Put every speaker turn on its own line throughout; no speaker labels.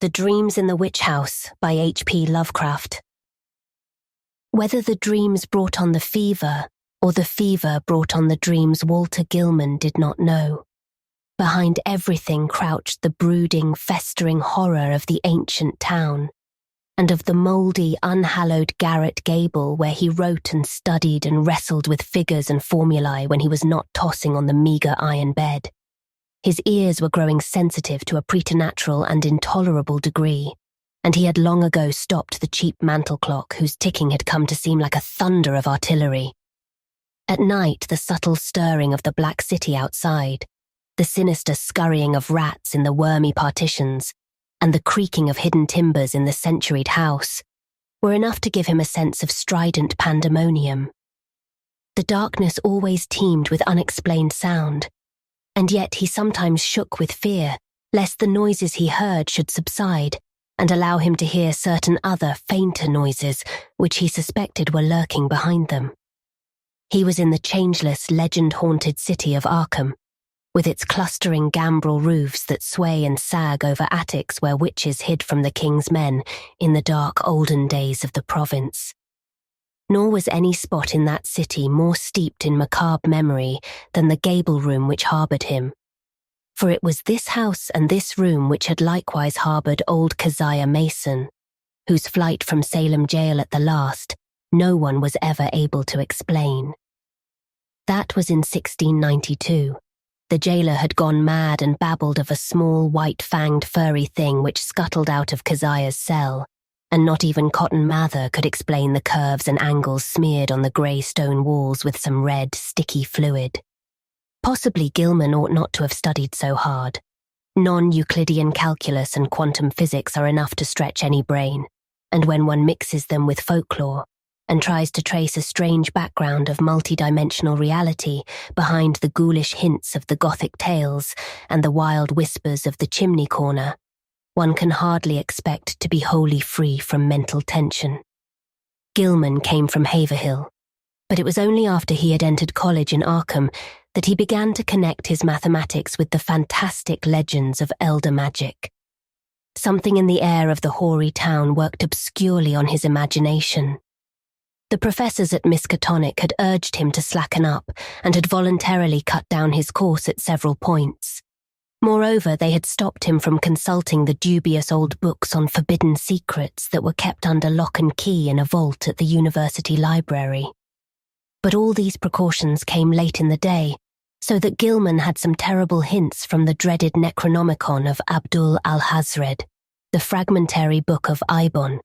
The Dreams in the Witch House by H.P. Lovecraft. Whether the dreams brought on the fever, or the fever brought on the dreams, Walter Gilman did not know. Behind everything crouched the brooding, festering horror of the ancient town, and of the mouldy, unhallowed garret gable where he wrote and studied and wrestled with figures and formulae when he was not tossing on the meagre iron bed. His ears were growing sensitive to a preternatural and intolerable degree, and he had long ago stopped the cheap mantel clock whose ticking had come to seem like a thunder of artillery. At night, the subtle stirring of the black city outside, the sinister scurrying of rats in the wormy partitions, and the creaking of hidden timbers in the centuried house were enough to give him a sense of strident pandemonium. The darkness always teemed with unexplained sound, and yet he sometimes shook with fear, lest the noises he heard should subside and allow him to hear certain other, fainter noises which he suspected were lurking behind them. He was in the changeless, legend-haunted city of Arkham, with its clustering gambrel roofs that sway and sag over attics where witches hid from the king's men in the dark olden days of the province. Nor was any spot in that city more steeped in macabre memory than the gable room which harboured him. For it was this house and this room which had likewise harboured old Keziah Mason, whose flight from Salem jail at the last no one was ever able to explain. That was in 1692. The jailer had gone mad and babbled of a small, white-fanged, furry thing which scuttled out of Keziah's cell, and not even Cotton Mather could explain the curves and angles smeared on the grey stone walls with some red, sticky fluid. Possibly Gilman ought not to have studied so hard. Non-Euclidean calculus and quantum physics are enough to stretch any brain, and when one mixes them with folklore and tries to trace a strange background of multidimensional reality behind the ghoulish hints of the Gothic tales and the wild whispers of the chimney corner, one can hardly expect to be wholly free from mental tension. Gilman came from Haverhill, but it was only after he had entered college in Arkham that he began to connect his mathematics with the fantastic legends of elder magic. Something in the air of the hoary town worked obscurely on his imagination. The professors at Miskatonic had urged him to slacken up and had voluntarily cut down his course at several points. Moreover, they had stopped him from consulting the dubious old books on forbidden secrets that were kept under lock and key in a vault at the university library. But all these precautions came late in the day, so that Gilman had some terrible hints from the dreaded Necronomicon of Abdul al-Hazred, the fragmentary book of Ibon,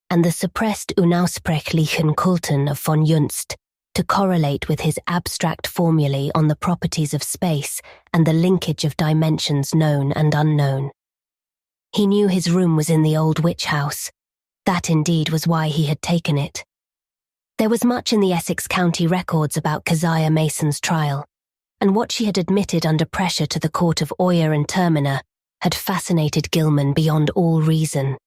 and the suppressed Unaussprechlichen Kulten of von Junst, to correlate with his abstract formulae on the properties of space and the linkage of dimensions known and unknown. He knew his room was in the old witch house. That indeed was why he had taken it. There was much in the Essex County records about Keziah Mason's trial, and what she had admitted under pressure to the court of Oyer and Terminer had fascinated Gilman beyond all reason.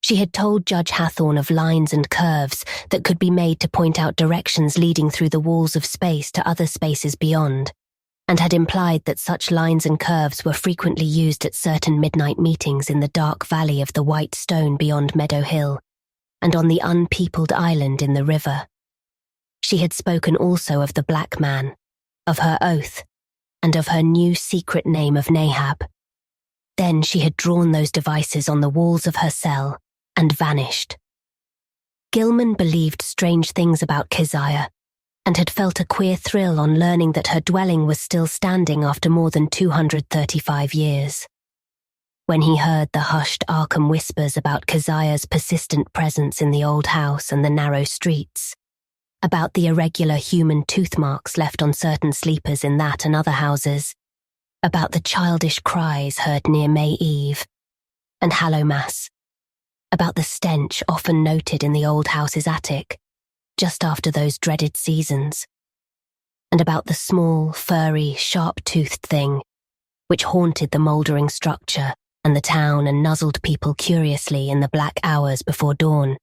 She had told Judge Hathorne of lines and curves that could be made to point out directions leading through the walls of space to other spaces beyond, and had implied that such lines and curves were frequently used at certain midnight meetings in the dark valley of the white stone beyond Meadow Hill, and on the unpeopled island in the river. She had spoken also of the Black Man, of her oath, and of her new secret name of Nahab. Then she had drawn those devices on the walls of her cell and vanished. Gilman believed strange things about Keziah, and had felt a queer thrill on learning that her dwelling was still standing after more than 235 years. When he heard the hushed Arkham whispers about Keziah's persistent presence in the old house and the narrow streets, about the irregular human tooth marks left on certain sleepers in that and other houses, about the childish cries heard near May Eve and Hallowmass, about the stench often noted in the old house's attic, just after those dreaded seasons, and about the small, furry, sharp-toothed thing which haunted the mouldering structure and the town and nuzzled people curiously in the black hours before dawn,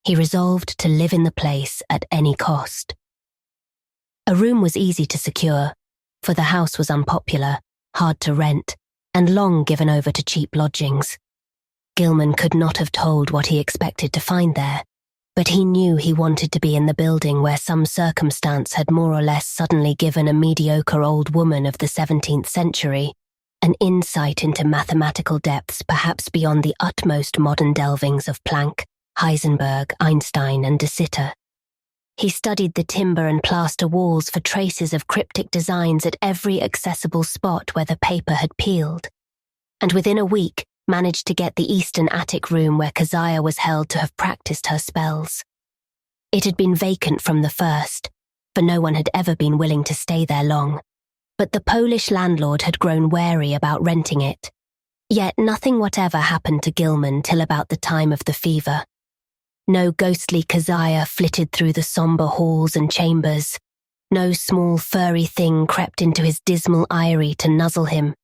he resolved to live in the place at any cost. A room was easy to secure, for the house was unpopular, hard to rent, and long given over to cheap lodgings. Gilman could not have told what he expected to find there, but he knew he wanted to be in the building where some circumstance had more or less suddenly given a mediocre old woman of the 17th century an insight into mathematical depths perhaps beyond the utmost modern delvings of Planck, Heisenberg, Einstein, and de Sitter. He studied the timber and plaster walls for traces of cryptic designs at every accessible spot where the paper had peeled, and within a week managed to get the eastern attic room where Keziah was held to have practiced her spells. It had been vacant from the first, for no one had ever been willing to stay there long, but the Polish landlord had grown wary about renting it. Yet nothing whatever happened to Gilman till about the time of the fever. No ghostly Keziah flitted through the sombre halls and chambers. No small furry thing crept into his dismal eyrie to nuzzle him,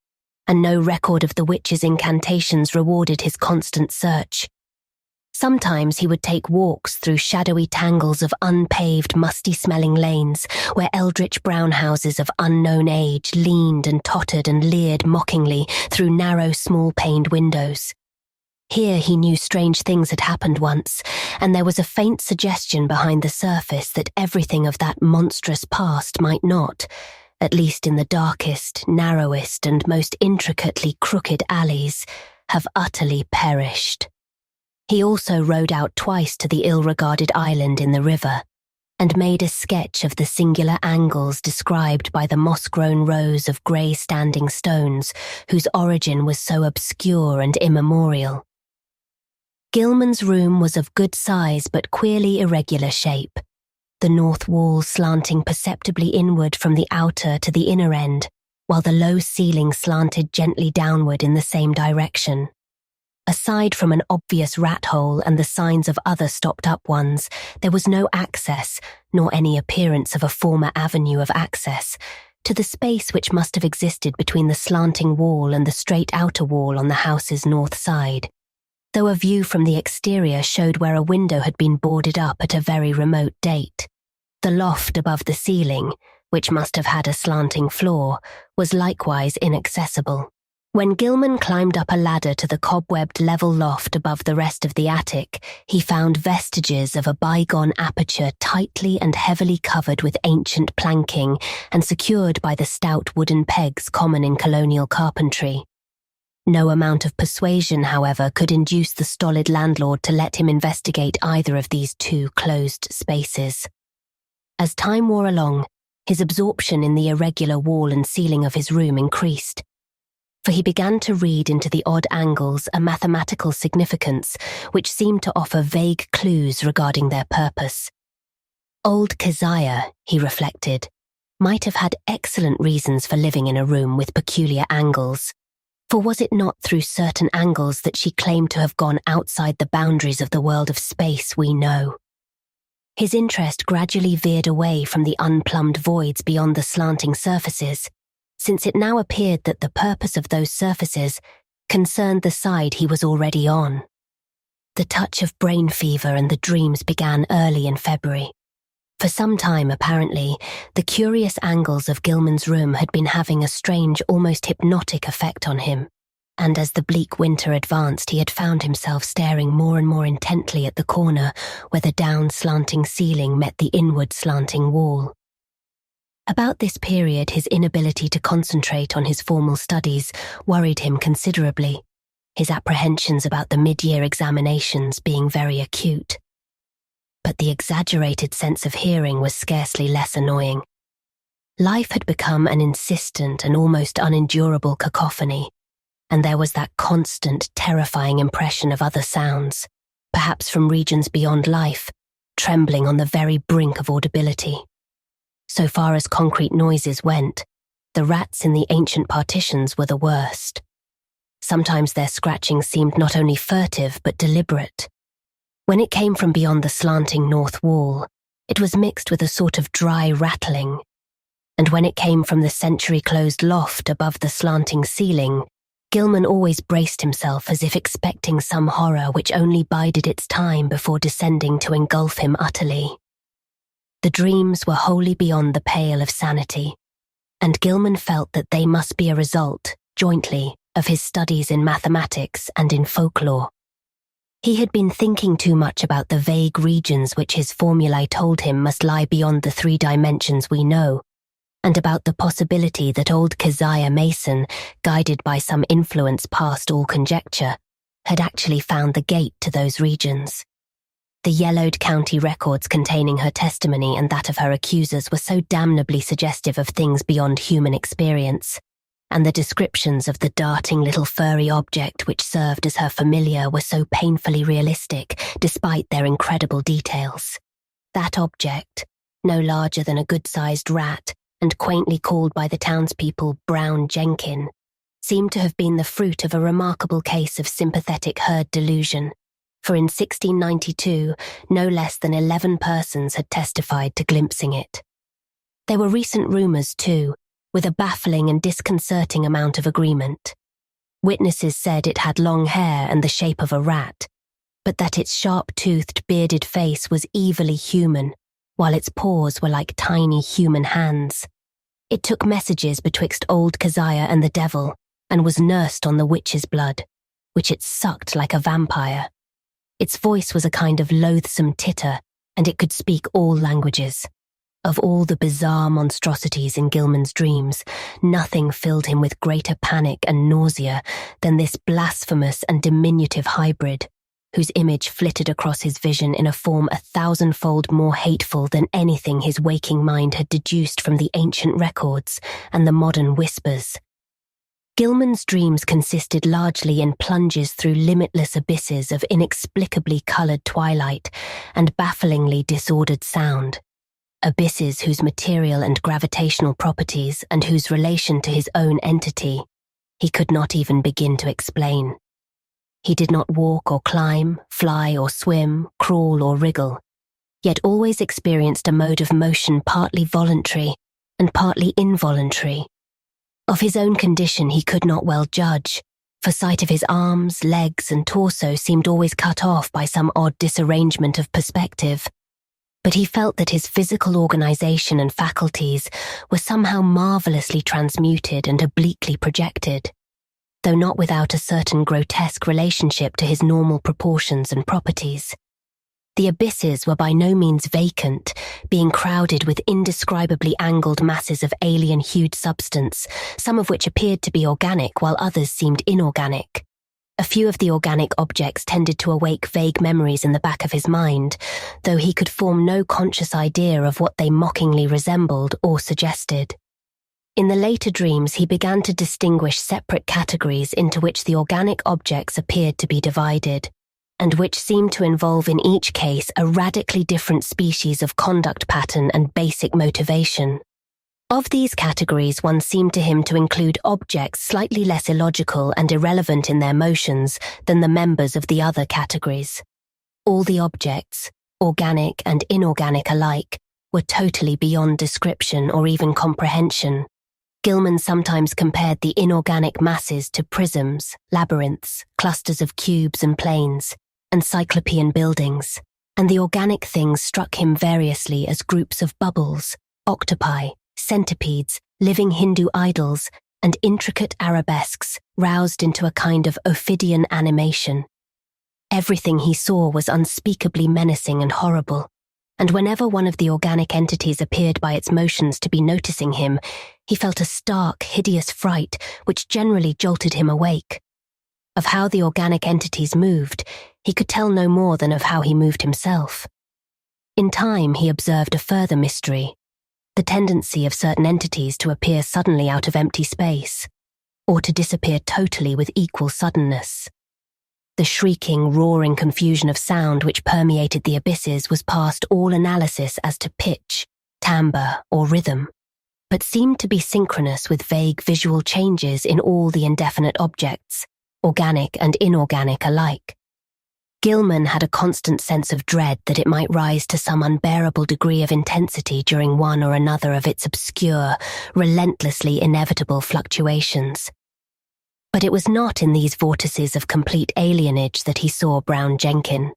and no record of the witch's incantations rewarded his constant search. Sometimes he would take walks through shadowy tangles of unpaved, musty-smelling lanes where eldritch brown houses of unknown age leaned and tottered and leered mockingly through narrow, small-paned windows. Here he knew strange things had happened once, and there was a faint suggestion behind the surface that everything of that monstrous past might not, at least in the darkest, narrowest, and most intricately crooked alleys, have utterly perished. He also rowed out twice to the ill-regarded island in the river, and made a sketch of the singular angles described by the moss-grown rows of grey standing stones whose origin was so obscure and immemorial. Gilman's room was of good size but queerly irregular shape, the north wall slanting perceptibly inward from the outer to the inner end, while the low ceiling slanted gently downward in the same direction. Aside from an obvious rat hole and the signs of other stopped-up ones, there was no access, nor any appearance of a former avenue of access, to the space which must have existed between the slanting wall and the straight outer wall on the house's north side, though a view from the exterior showed where a window had been boarded up at a very remote date. The loft above the ceiling, which must have had a slanting floor, was likewise inaccessible. When Gilman climbed up a ladder to the cobwebbed level loft above the rest of the attic, he found vestiges of a bygone aperture tightly and heavily covered with ancient planking and secured by the stout wooden pegs common in colonial carpentry. No amount of persuasion, however, could induce the stolid landlord to let him investigate either of these two closed spaces. As time wore along, his absorption in the irregular wall and ceiling of his room increased, for he began to read into the odd angles a mathematical significance which seemed to offer vague clues regarding their purpose. Old Keziah, he reflected, might have had excellent reasons for living in a room with peculiar angles, for was it not through certain angles that she claimed to have gone outside the boundaries of the world of space we know? His interest gradually veered away from the unplumbed voids beyond the slanting surfaces, since it now appeared that the purpose of those surfaces concerned the side he was already on. The touch of brain fever and the dreams began early in February. For some time, apparently, the curious angles of Gilman's room had been having a strange, almost hypnotic effect on him, and as the bleak winter advanced, he had found himself staring more and more intently at the corner where the down-slanting ceiling met the inward-slanting wall. About this period, his inability to concentrate on his formal studies worried him considerably, his apprehensions about the mid-year examinations being very acute. But the exaggerated sense of hearing was scarcely less annoying. Life had become an insistent and almost unendurable cacophony, and there was that constant, terrifying impression of other sounds, perhaps from regions beyond life, trembling on the very brink of audibility. So far as concrete noises went, the rats in the ancient partitions were the worst. Sometimes their scratching seemed not only furtive but deliberate. When it came from beyond the slanting north wall, it was mixed with a sort of dry rattling, and when it came from the century-closed loft above the slanting ceiling, Gilman always braced himself as if expecting some horror which only bided its time before descending to engulf him utterly. The dreams were wholly beyond the pale of sanity, and Gilman felt that they must be a result, jointly, of his studies in mathematics and in folklore. He had been thinking too much about the vague regions which his formulae told him must lie beyond the 3 dimensions we know, and about the possibility that old Keziah Mason, guided by some influence past all conjecture, had actually found the gate to those regions. The yellowed county records containing her testimony and that of her accusers were so damnably suggestive of things beyond human experience, and the descriptions of the darting little furry object which served as her familiar were so painfully realistic, despite their incredible details. That object, no larger than a good-sized rat, and quaintly called by the townspeople Brown Jenkin, seemed to have been the fruit of a remarkable case of sympathetic herd delusion, for in 1692 no less than 11 persons had testified to glimpsing it. There were recent rumours, too, with a baffling and disconcerting amount of agreement. Witnesses said it had long hair and the shape of a rat, but that its sharp-toothed, bearded face was evilly human, while its paws were like tiny human hands. It took messages betwixt old Keziah and the devil, and was nursed on the witch's blood, which it sucked like a vampire. Its voice was a kind of loathsome titter, and it could speak all languages. Of all the bizarre monstrosities in Gilman's dreams, nothing filled him with greater panic and nausea than this blasphemous and diminutive hybrid, whose image flitted across his vision in a form 1,000-fold more hateful than anything his waking mind had deduced from the ancient records and the modern whispers. Gilman's dreams consisted largely in plunges through limitless abysses of inexplicably coloured twilight and bafflingly disordered sound, abysses whose material and gravitational properties and whose relation to his own entity he could not even begin to explain. He did not walk or climb, fly or swim, crawl or wriggle, yet always experienced a mode of motion partly voluntary and partly involuntary. Of his own condition he could not well judge, for sight of his arms, legs and torso seemed always cut off by some odd disarrangement of perspective. But he felt that his physical organization and faculties were somehow marvelously transmuted and obliquely projected, though not without a certain grotesque relationship to his normal proportions and properties. The abysses were by no means vacant, being crowded with indescribably angled masses of alien-hued substance, some of which appeared to be organic while others seemed inorganic. A few of the organic objects tended to awake vague memories in the back of his mind, though he could form no conscious idea of what they mockingly resembled or suggested. In the later dreams, he began to distinguish separate categories into which the organic objects appeared to be divided, and which seemed to involve in each case a radically different species of conduct pattern and basic motivation. Of these categories, one seemed to him to include objects slightly less illogical and irrelevant in their motions than the members of the other categories. All the objects, organic and inorganic alike, were totally beyond description or even comprehension. Gilman sometimes compared the inorganic masses to prisms, labyrinths, clusters of cubes and planes, and cyclopean buildings, and the organic things struck him variously as groups of bubbles, octopi, centipedes, living Hindu idols, and intricate arabesques roused into a kind of Ophidian animation. Everything he saw was unspeakably menacing and horrible, and whenever one of the organic entities appeared by its motions to be noticing him, he felt a stark, hideous fright which generally jolted him awake. Of how the organic entities moved, he could tell no more than of how he moved himself. In time, he observed a further mystery, the tendency of certain entities to appear suddenly out of empty space, or to disappear totally with equal suddenness. The shrieking, roaring confusion of sound which permeated the abysses was past all analysis as to pitch, timbre, or rhythm, but seemed to be synchronous with vague visual changes in all the indefinite objects, organic and inorganic alike. Gilman had a constant sense of dread that it might rise to some unbearable degree of intensity during one or another of its obscure, relentlessly inevitable fluctuations. But it was not in these vortices of complete alienage that he saw Brown Jenkin.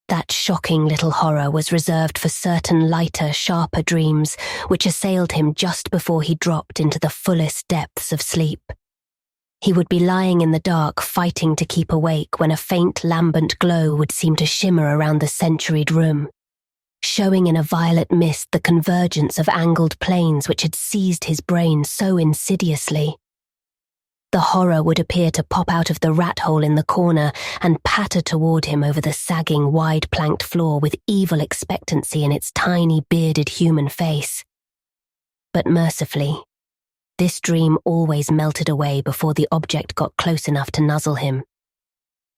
That shocking little horror was reserved for certain lighter, sharper dreams which assailed him just before he dropped into the fullest depths of sleep. He would be lying in the dark, fighting to keep awake when a faint lambent glow would seem to shimmer around the centuried room, showing in a violet mist the convergence of angled planes which had seized his brain so insidiously. The horror would appear to pop out of the rat hole in the corner and patter toward him over the sagging, wide-planked floor with evil expectancy in its tiny, bearded human face. But mercifully, this dream always melted away before the object got close enough to nuzzle him.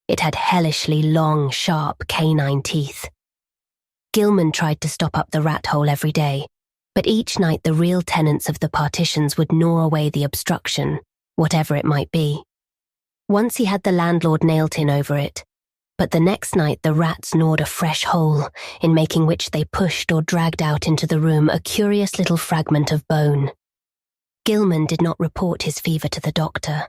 It had hellishly long, sharp canine teeth. Gilman tried to stop up the rat hole every day, but each night the real tenants of the partitions would gnaw away the obstruction, whatever it might be. Once he had the landlord nail-tin over it, but the next night the rats gnawed a fresh hole, in making which they pushed or dragged out into the room a curious little fragment of bone. Gilman did not report his fever to the doctor,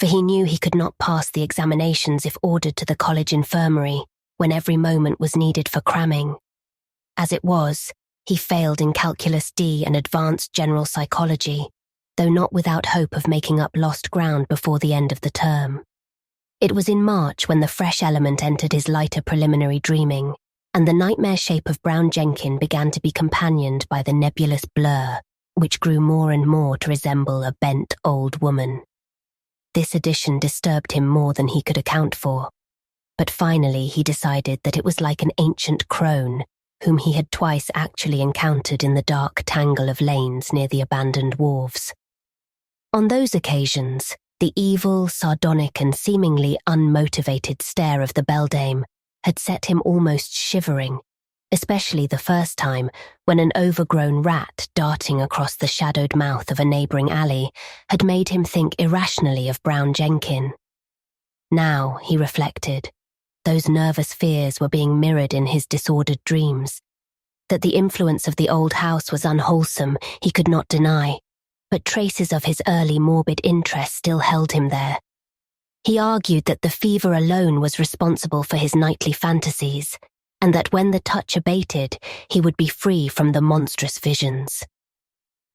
for he knew he could not pass the examinations if ordered to the college infirmary, when every moment was needed for cramming. As it was, he failed in Calculus D and Advanced General Psychology, though not without hope of making up lost ground before the end of the term. It was in March when the fresh element entered his lighter preliminary dreaming, and the nightmare shape of Brown Jenkin began to be companioned by the nebulous blur, which grew more and more to resemble a bent old woman. This addition disturbed him more than he could account for, but finally he decided that it was like an ancient crone, whom he had twice actually encountered in the dark tangle of lanes near the abandoned wharves. On those occasions, the evil, sardonic and seemingly unmotivated stare of the beldame had set him almost shivering, especially the first time when an overgrown rat darting across the shadowed mouth of a neighbouring alley had made him think irrationally of Brown Jenkin. Now, he reflected, those nervous fears were being mirrored in his disordered dreams. That the influence of the old house was unwholesome, he could not deny, but traces of his early morbid interest still held him there. He argued that the fever alone was responsible for his nightly fantasies, and that when the touch abated, he would be free from the monstrous visions.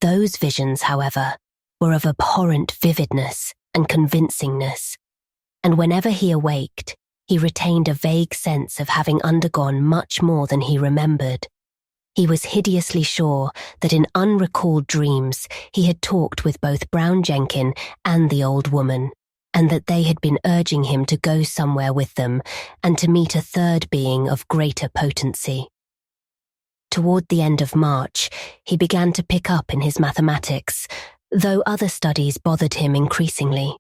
Those visions, however, were of abhorrent vividness and convincingness, and whenever he awaked, he retained a vague sense of having undergone much more than he remembered. He was hideously sure that in unrecalled dreams he had talked with both Brown Jenkin and the old woman, and that they had been urging him to go somewhere with them and to meet a third being of greater potency. Toward the end of March, he began to pick up in his mathematics, though other studies bothered him increasingly.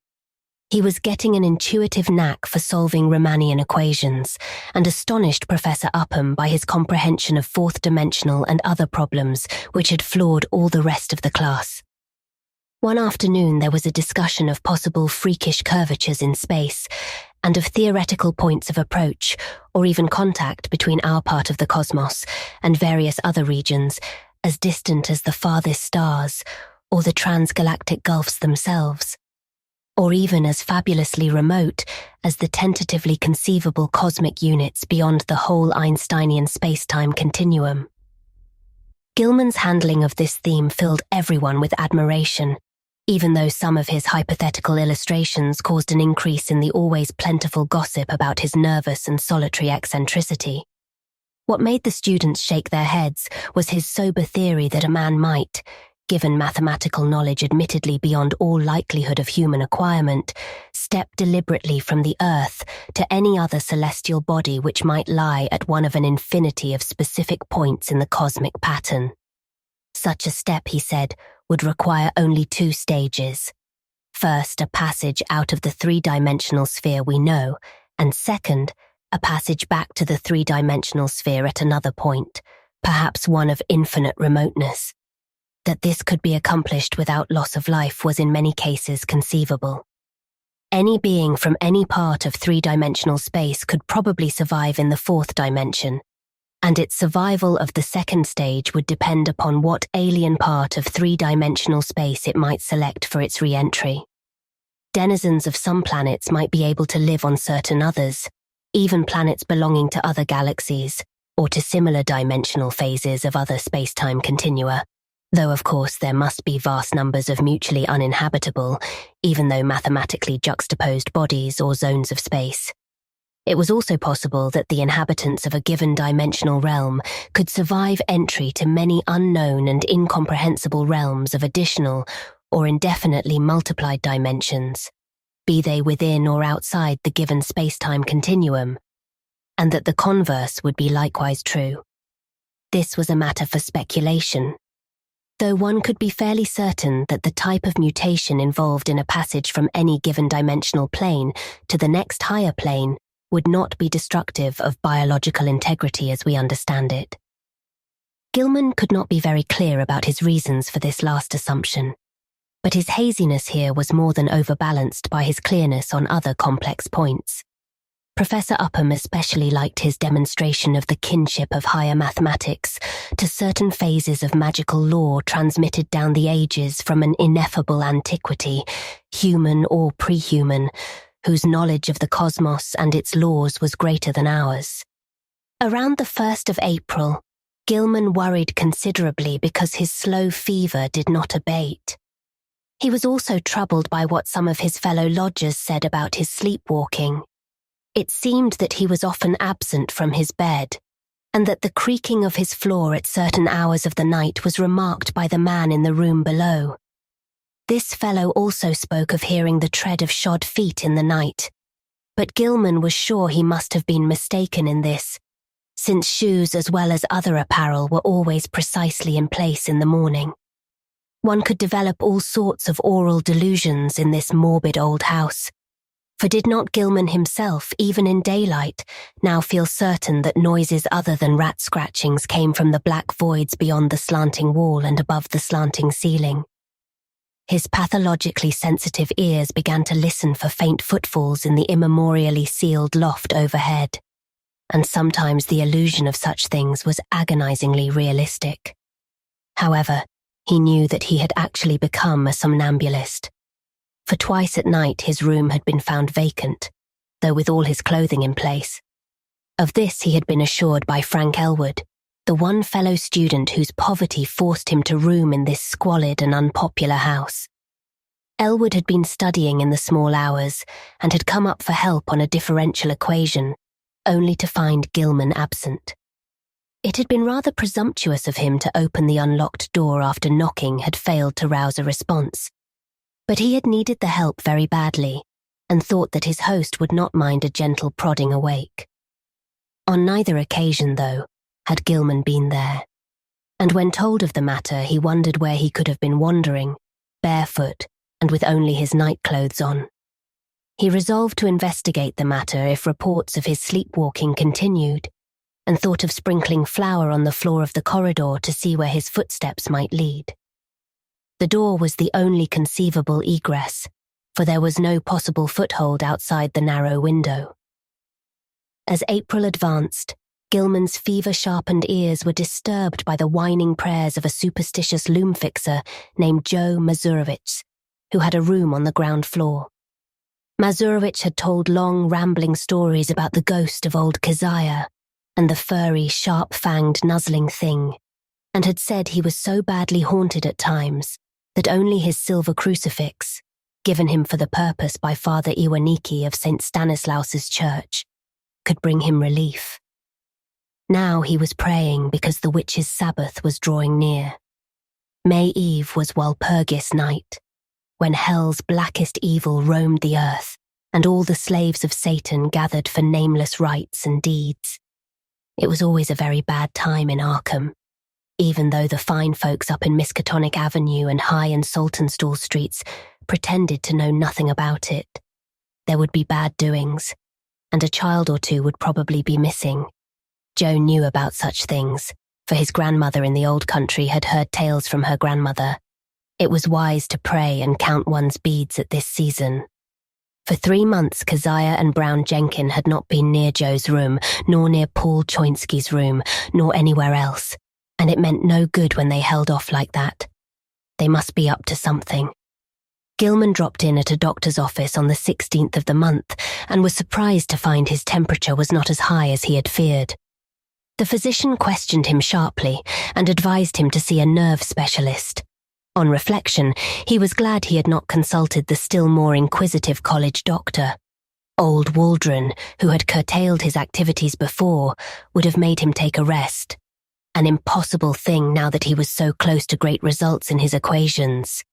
He was getting an intuitive knack for solving Riemannian equations and astonished Professor Upham by his comprehension of fourth-dimensional and other problems which had floored all the rest of the class. One afternoon there was a discussion of possible freakish curvatures in space and of theoretical points of approach or even contact between our part of the cosmos and various other regions as distant as the farthest stars or the transgalactic gulfs themselves, or even as fabulously remote as the tentatively conceivable cosmic units beyond the whole Einsteinian space-time continuum. Gilman's handling of this theme filled everyone with admiration, even though some of his hypothetical illustrations caused an increase in the always plentiful gossip about his nervous and solitary eccentricity. What made the students shake their heads was his sober theory that a man might, given mathematical knowledge admittedly beyond all likelihood of human acquirement, step deliberately from the earth to any other celestial body which might lie at one of an infinity of specific points in the cosmic pattern. Such a step, he said, would require only 2 stages. First, a passage out of the 3-dimensional sphere we know, and second, a passage back to the 3-dimensional sphere at another point, perhaps one of infinite remoteness. That this could be accomplished without loss of life was in many cases conceivable. Any being from any part of 3-dimensional space could probably survive in the 4th dimension, and its survival of the second stage would depend upon what alien part of 3-dimensional space it might select for its re-entry. Denizens of some planets might be able to live on certain others, even planets belonging to other galaxies, or to similar dimensional phases of other space-time continua, though of course there must be vast numbers of mutually uninhabitable, even though mathematically juxtaposed bodies or zones of space. It was also possible that the inhabitants of a given dimensional realm could survive entry to many unknown and incomprehensible realms of additional or indefinitely multiplied dimensions, be they within or outside the given space-time continuum, and that the converse would be likewise true. This was a matter for speculation, though one could be fairly certain that the type of mutation involved in a passage from any given dimensional plane to the next higher plane would not be destructive of biological integrity as we understand it. Gilman could not be very clear about his reasons for this last assumption, but his haziness here was more than overbalanced by his clearness on other complex points. Professor Upham especially liked his demonstration of the kinship of higher mathematics to certain phases of magical lore transmitted down the ages from an ineffable antiquity, human or pre-human, whose knowledge of the cosmos and its laws was greater than ours. Around the 1st of April, Gilman worried considerably because his slow fever did not abate. He was also troubled by what some of his fellow lodgers said about his sleepwalking. It seemed that he was often absent from his bed, and that the creaking of his floor at certain hours of the night was remarked by the man in the room below. This fellow also spoke of hearing the tread of shod feet in the night, but Gilman was sure he must have been mistaken in this, since shoes as well as other apparel were always precisely in place in the morning. One could develop all sorts of oral delusions in this morbid old house, for did not Gilman himself, even in daylight, now feel certain that noises other than rat scratchings came from the black voids beyond the slanting wall and above the slanting ceiling? His pathologically sensitive ears began to listen for faint footfalls in the immemorially sealed loft overhead, and sometimes the illusion of such things was agonizingly realistic. However, he knew that he had actually become a somnambulist, for twice at night his room had been found vacant, though with all his clothing in place. Of this he had been assured by Frank Elwood, the one fellow student whose poverty forced him to room in this squalid and unpopular house. Elwood had been studying in the small hours and had come up for help on a differential equation, only to find Gilman absent. It had been rather presumptuous of him to open the unlocked door after knocking had failed to rouse a response, but he had needed the help very badly and thought that his host would not mind a gentle prodding awake. On neither occasion, though, had Gilman been there, and when told of the matter he wondered where he could have been wandering, barefoot and with only his nightclothes on. He resolved to investigate the matter if reports of his sleepwalking continued, and thought of sprinkling flour on the floor of the corridor to see where his footsteps might lead. The door was the only conceivable egress, for there was no possible foothold outside the narrow window. As April advanced, Gilman's fever-sharpened ears were disturbed by the whining prayers of a superstitious loom fixer named Joe Mazurowicz, who had a room on the ground floor. Mazurowicz had told long, rambling stories about the ghost of old Keziah and the furry, sharp-fanged, nuzzling thing, and had said he was so badly haunted at times that only his silver crucifix, given him for the purpose by Father Iwaniki of St. Stanislaus's church, could bring him relief. Now he was praying because the witch's Sabbath was drawing near. May Eve was Walpurgis night, when hell's blackest evil roamed the earth and all the slaves of Satan gathered for nameless rites and deeds. It was always a very bad time in Arkham, even though the fine folks up in Miskatonic Avenue and High and Saltonstall streets pretended to know nothing about it. There would be bad doings, and a child or two would probably be missing. Joe knew about such things, for his grandmother in the old country had heard tales from her grandmother. It was wise to pray and count one's beads at this season. For 3 months, Keziah and Brown Jenkin had not been near Joe's room, nor near Paul Choinsky's room, nor anywhere else, and it meant no good when they held off like that. They must be up to something. Gilman dropped in at a doctor's office on the 16th of the month and was surprised to find his temperature was not as high as he had feared. The physician questioned him sharply and advised him to see a nerve specialist. On reflection, he was glad he had not consulted the still more inquisitive college doctor. Old Waldron, who had curtailed his activities before, would have made him take a rest. An impossible thing now that he was so close to great results in his equations.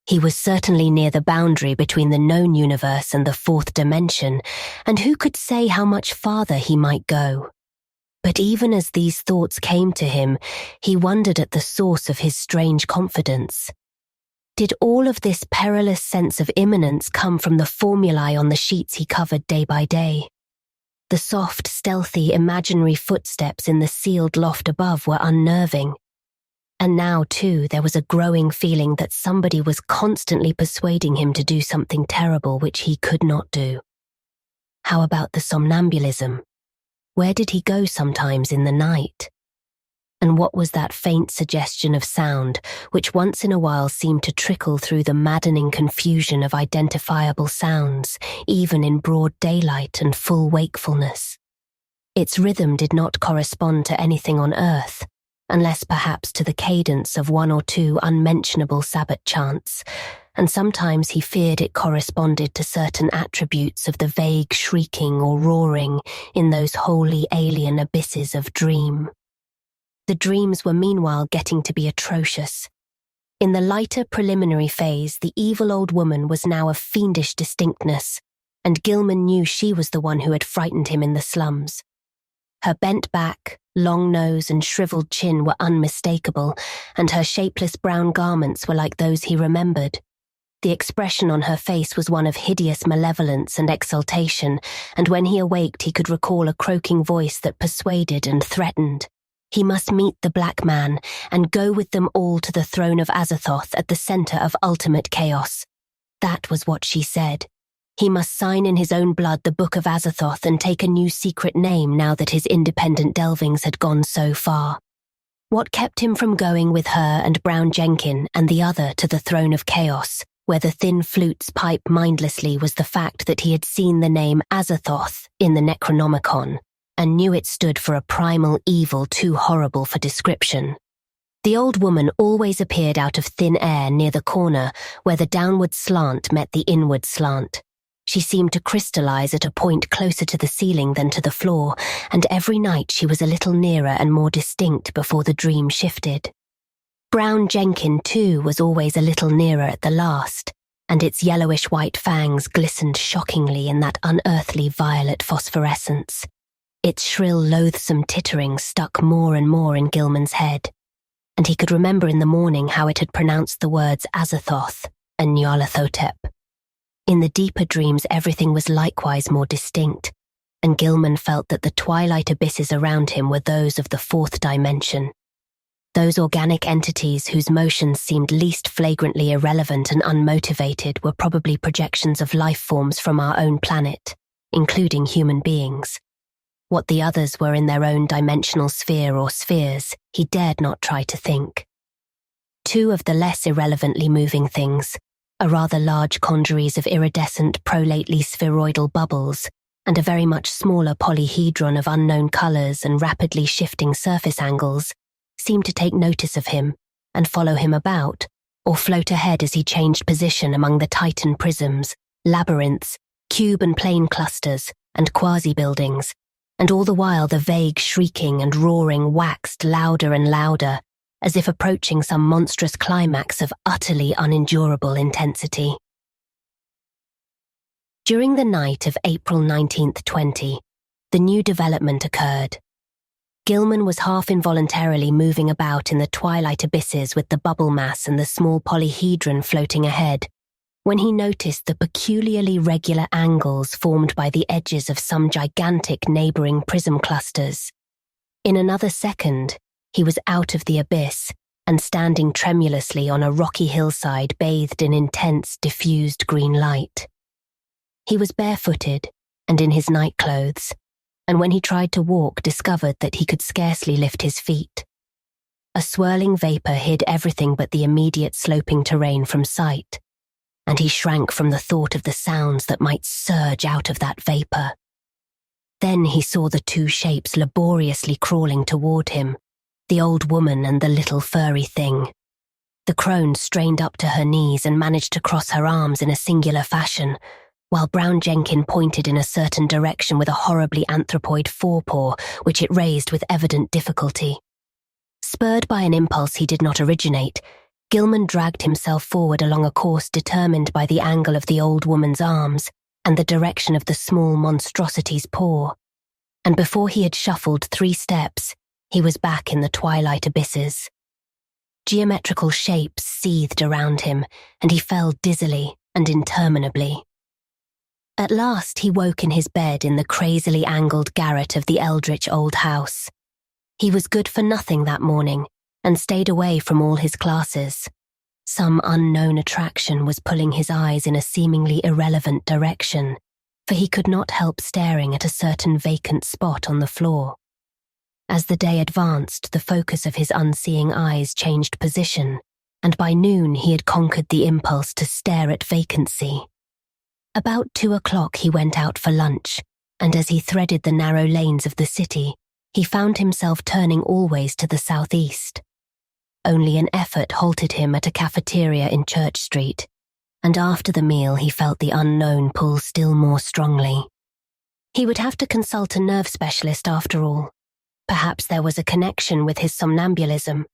He was certainly near the boundary between the known universe and the fourth dimension, and who could say how much farther he might go? But even as these thoughts came to him, he wondered at the source of his strange confidence. Did all of this perilous sense of imminence come from the formulae on the sheets he covered day by day? The soft, stealthy, imaginary footsteps in the sealed loft above were unnerving. And now, too, there was a growing feeling that somebody was constantly persuading him to do something terrible which he could not do. How about the somnambulism? Where did he go sometimes in the night? And what was that faint suggestion of sound which once in a while seemed to trickle through the maddening confusion of identifiable sounds, even in broad daylight and full wakefulness? Its rhythm did not correspond to anything on earth, unless perhaps to the cadence of one or two unmentionable Sabbath chants, and sometimes he feared it corresponded to certain attributes of the vague shrieking or roaring in those wholly alien abysses of dream. The dreams were meanwhile getting to be atrocious. In the lighter preliminary phase, the evil old woman was now of fiendish distinctness, and Gilman knew she was the one who had frightened him in the slums. Her bent back, long nose and shriveled chin were unmistakable, and her shapeless brown garments were like those he remembered. The expression on her face was one of hideous malevolence and exultation, and when he awaked he could recall a croaking voice that persuaded and threatened. He must meet the black man and go with them all to the throne of Azathoth at the center of ultimate chaos. That was what she said. He must sign in his own blood the Book of Azathoth and take a new secret name now that his independent delvings had gone so far. What kept him from going with her and Brown Jenkin and the other to the throne of chaos, where the thin flutes pipe mindlessly, was the fact that he had seen the name Azathoth in the Necronomicon, and knew it stood for a primal evil too horrible for description. The old woman always appeared out of thin air near the corner where the downward slant met the inward slant. She seemed to crystallize at a point closer to the ceiling than to the floor, and every night she was a little nearer and more distinct before the dream shifted. Brown Jenkin, too, was always a little nearer at the last, and its yellowish-white fangs glistened shockingly in that unearthly violet phosphorescence. Its shrill, loathsome tittering stuck more and more in Gilman's head, and he could remember in the morning how it had pronounced the words Azathoth and Nyarlathotep. In the deeper dreams everything was likewise more distinct, and Gilman felt that the twilight abysses around him were those of the fourth dimension. Those organic entities whose motions seemed least flagrantly irrelevant and unmotivated were probably projections of life forms from our own planet, including human beings. What the others were in their own dimensional sphere or spheres, he dared not try to think. Two of the less irrelevantly moving things, a rather large congeries of iridescent prolately spheroidal bubbles, and a very much smaller polyhedron of unknown colours and rapidly shifting surface angles, seemed to take notice of him and follow him about, or float ahead as he changed position among the Titan prisms, labyrinths, cube and plane clusters, and quasi-buildings, and all the while the vague shrieking and roaring waxed louder and louder, as if approaching some monstrous climax of utterly unendurable intensity. During the night of April 19th, 20, the new development occurred. Gilman was half involuntarily moving about in the twilight abysses with the bubble mass and the small polyhedron floating ahead, when he noticed the peculiarly regular angles formed by the edges of some gigantic neighboring prism clusters. In another second, he was out of the abyss and standing tremulously on a rocky hillside bathed in intense, diffused green light. He was barefooted and in his nightclothes, and when he tried to walk, discovered that he could scarcely lift his feet. A swirling vapor hid everything but the immediate sloping terrain from sight, and he shrank from the thought of the sounds that might surge out of that vapor. Then he saw the two shapes laboriously crawling toward him, the old woman and the little furry thing. The crone strained up to her knees and managed to cross her arms in a singular fashion, while Brown Jenkin pointed in a certain direction with a horribly anthropoid forepaw, which it raised with evident difficulty. Spurred by an impulse he did not originate, Gilman dragged himself forward along a course determined by the angle of the old woman's arms and the direction of the small monstrosity's paw, and before he had shuffled 3 steps, he was back in the twilight abysses. Geometrical shapes seethed around him, and he fell dizzily and interminably. At last he woke in his bed in the crazily angled garret of the eldritch old house. He was good for nothing that morning, and stayed away from all his classes. Some unknown attraction was pulling his eyes in a seemingly irrelevant direction, for he could not help staring at a certain vacant spot on the floor. As the day advanced, the focus of his unseeing eyes changed position, and by noon he had conquered the impulse to stare at vacancy. About 2 o'clock he went out for lunch, and as he threaded the narrow lanes of the city, he found himself turning always to the southeast. Only an effort halted him at a cafeteria in Church Street, and after the meal he felt the unknown pull still more strongly. He would have to consult a nerve specialist after all. Perhaps there was a connection with his somnambulism,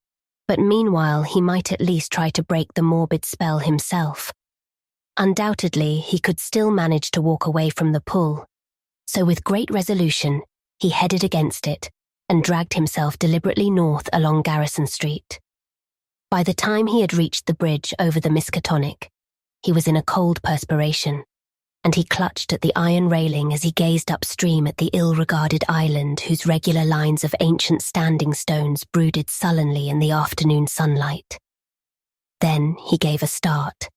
but meanwhile he might at least try to break the morbid spell himself. Undoubtedly, he could still manage to walk away from the pull, so with great resolution, he headed against it and dragged himself deliberately north along Garrison Street. By the time he had reached the bridge over the Miskatonic, he was in a cold perspiration, and he clutched at the iron railing as he gazed upstream at the ill-regarded island whose regular lines of ancient standing stones brooded sullenly in the afternoon sunlight. Then he gave a start,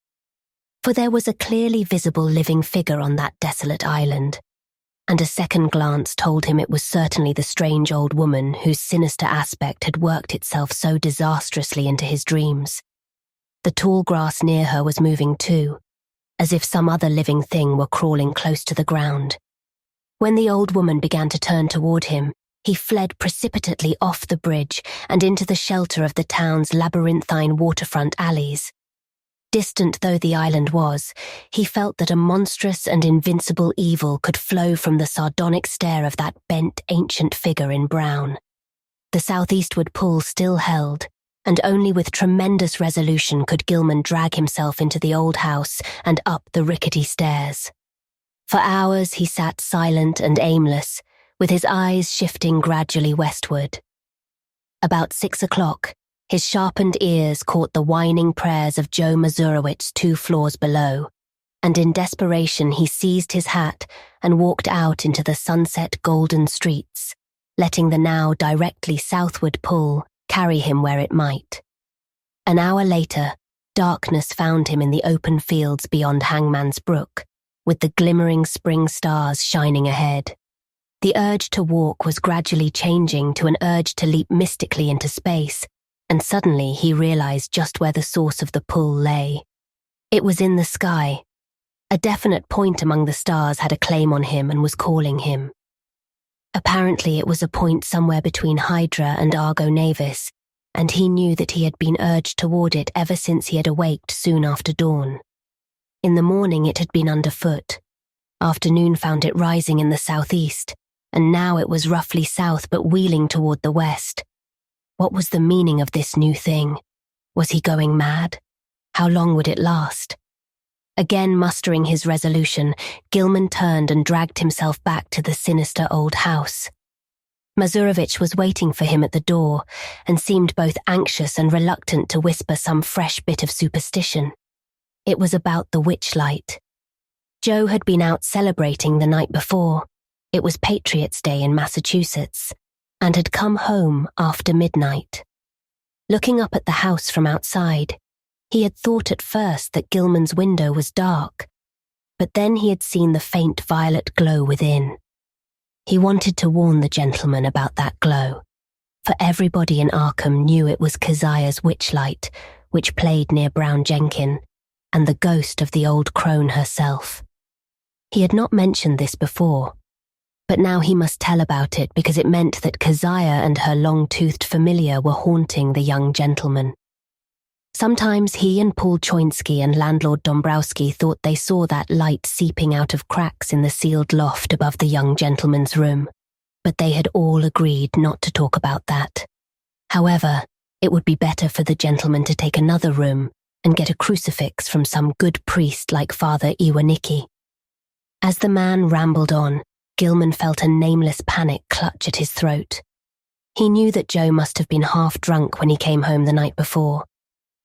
for there was a clearly visible living figure on that desolate island, and a second glance told him it was certainly the strange old woman whose sinister aspect had worked itself so disastrously into his dreams. The tall grass near her was moving too, as if some other living thing were crawling close to the ground. When the old woman began to turn toward him, he fled precipitately off the bridge and into the shelter of the town's labyrinthine waterfront alleys. Distant though the island was, he felt that a monstrous and invincible evil could flow from the sardonic stare of that bent ancient figure in brown. The southeastward pull still held, and only with tremendous resolution could Gilman drag himself into the old house and up the rickety stairs. For hours he sat silent and aimless, with his eyes shifting gradually westward. About 6 o'clock, his sharpened ears caught the whining prayers of Joe Mazurowicz 2 floors below, and in desperation he seized his hat and walked out into the sunset golden streets, letting the now directly southward pull carry him where it might. An hour later, darkness found him in the open fields beyond Hangman's Brook, with the glimmering spring stars shining ahead. The urge to walk was gradually changing to an urge to leap mystically into space, and suddenly he realized just where the source of the pull lay. It was in the sky. A definite point among the stars had a claim on him and was calling him. Apparently it was a point somewhere between Hydra and Argo Navis, and he knew that he had been urged toward it ever since he had awaked soon after dawn. In the morning it had been underfoot. Afternoon found it rising in the southeast, and now it was roughly south but wheeling toward the west. What was the meaning of this new thing? Was he going mad? How long would it last? Again mustering his resolution, Gilman turned and dragged himself back to the sinister old house. Mazurowicz was waiting for him at the door and seemed both anxious and reluctant to whisper some fresh bit of superstition. It was about the witchlight. Joe had been out celebrating the night before. It was Patriots' Day in Massachusetts, and had come home after midnight. Looking up at the house from outside, he had thought at first that Gilman's window was dark, but then he had seen the faint violet glow within. He wanted to warn the gentleman about that glow, for everybody in Arkham knew it was Keziah's witchlight, which played near Brown Jenkin, and the ghost of the old crone herself. He had not mentioned this before, But now he must tell about it because it meant that Keziah and her long-toothed familiar were haunting the young gentleman. Sometimes he and Paul Choinsky and landlord Dombrowski thought they saw that light seeping out of cracks in the sealed loft above the young gentleman's room, but they had all agreed not to talk about that. However, it would be better for the gentleman to take another room and get a crucifix from some good priest like Father Iwanicki. As the man rambled on, Gilman felt a nameless panic clutch at his throat. He knew that Joe must have been half drunk when he came home the night before,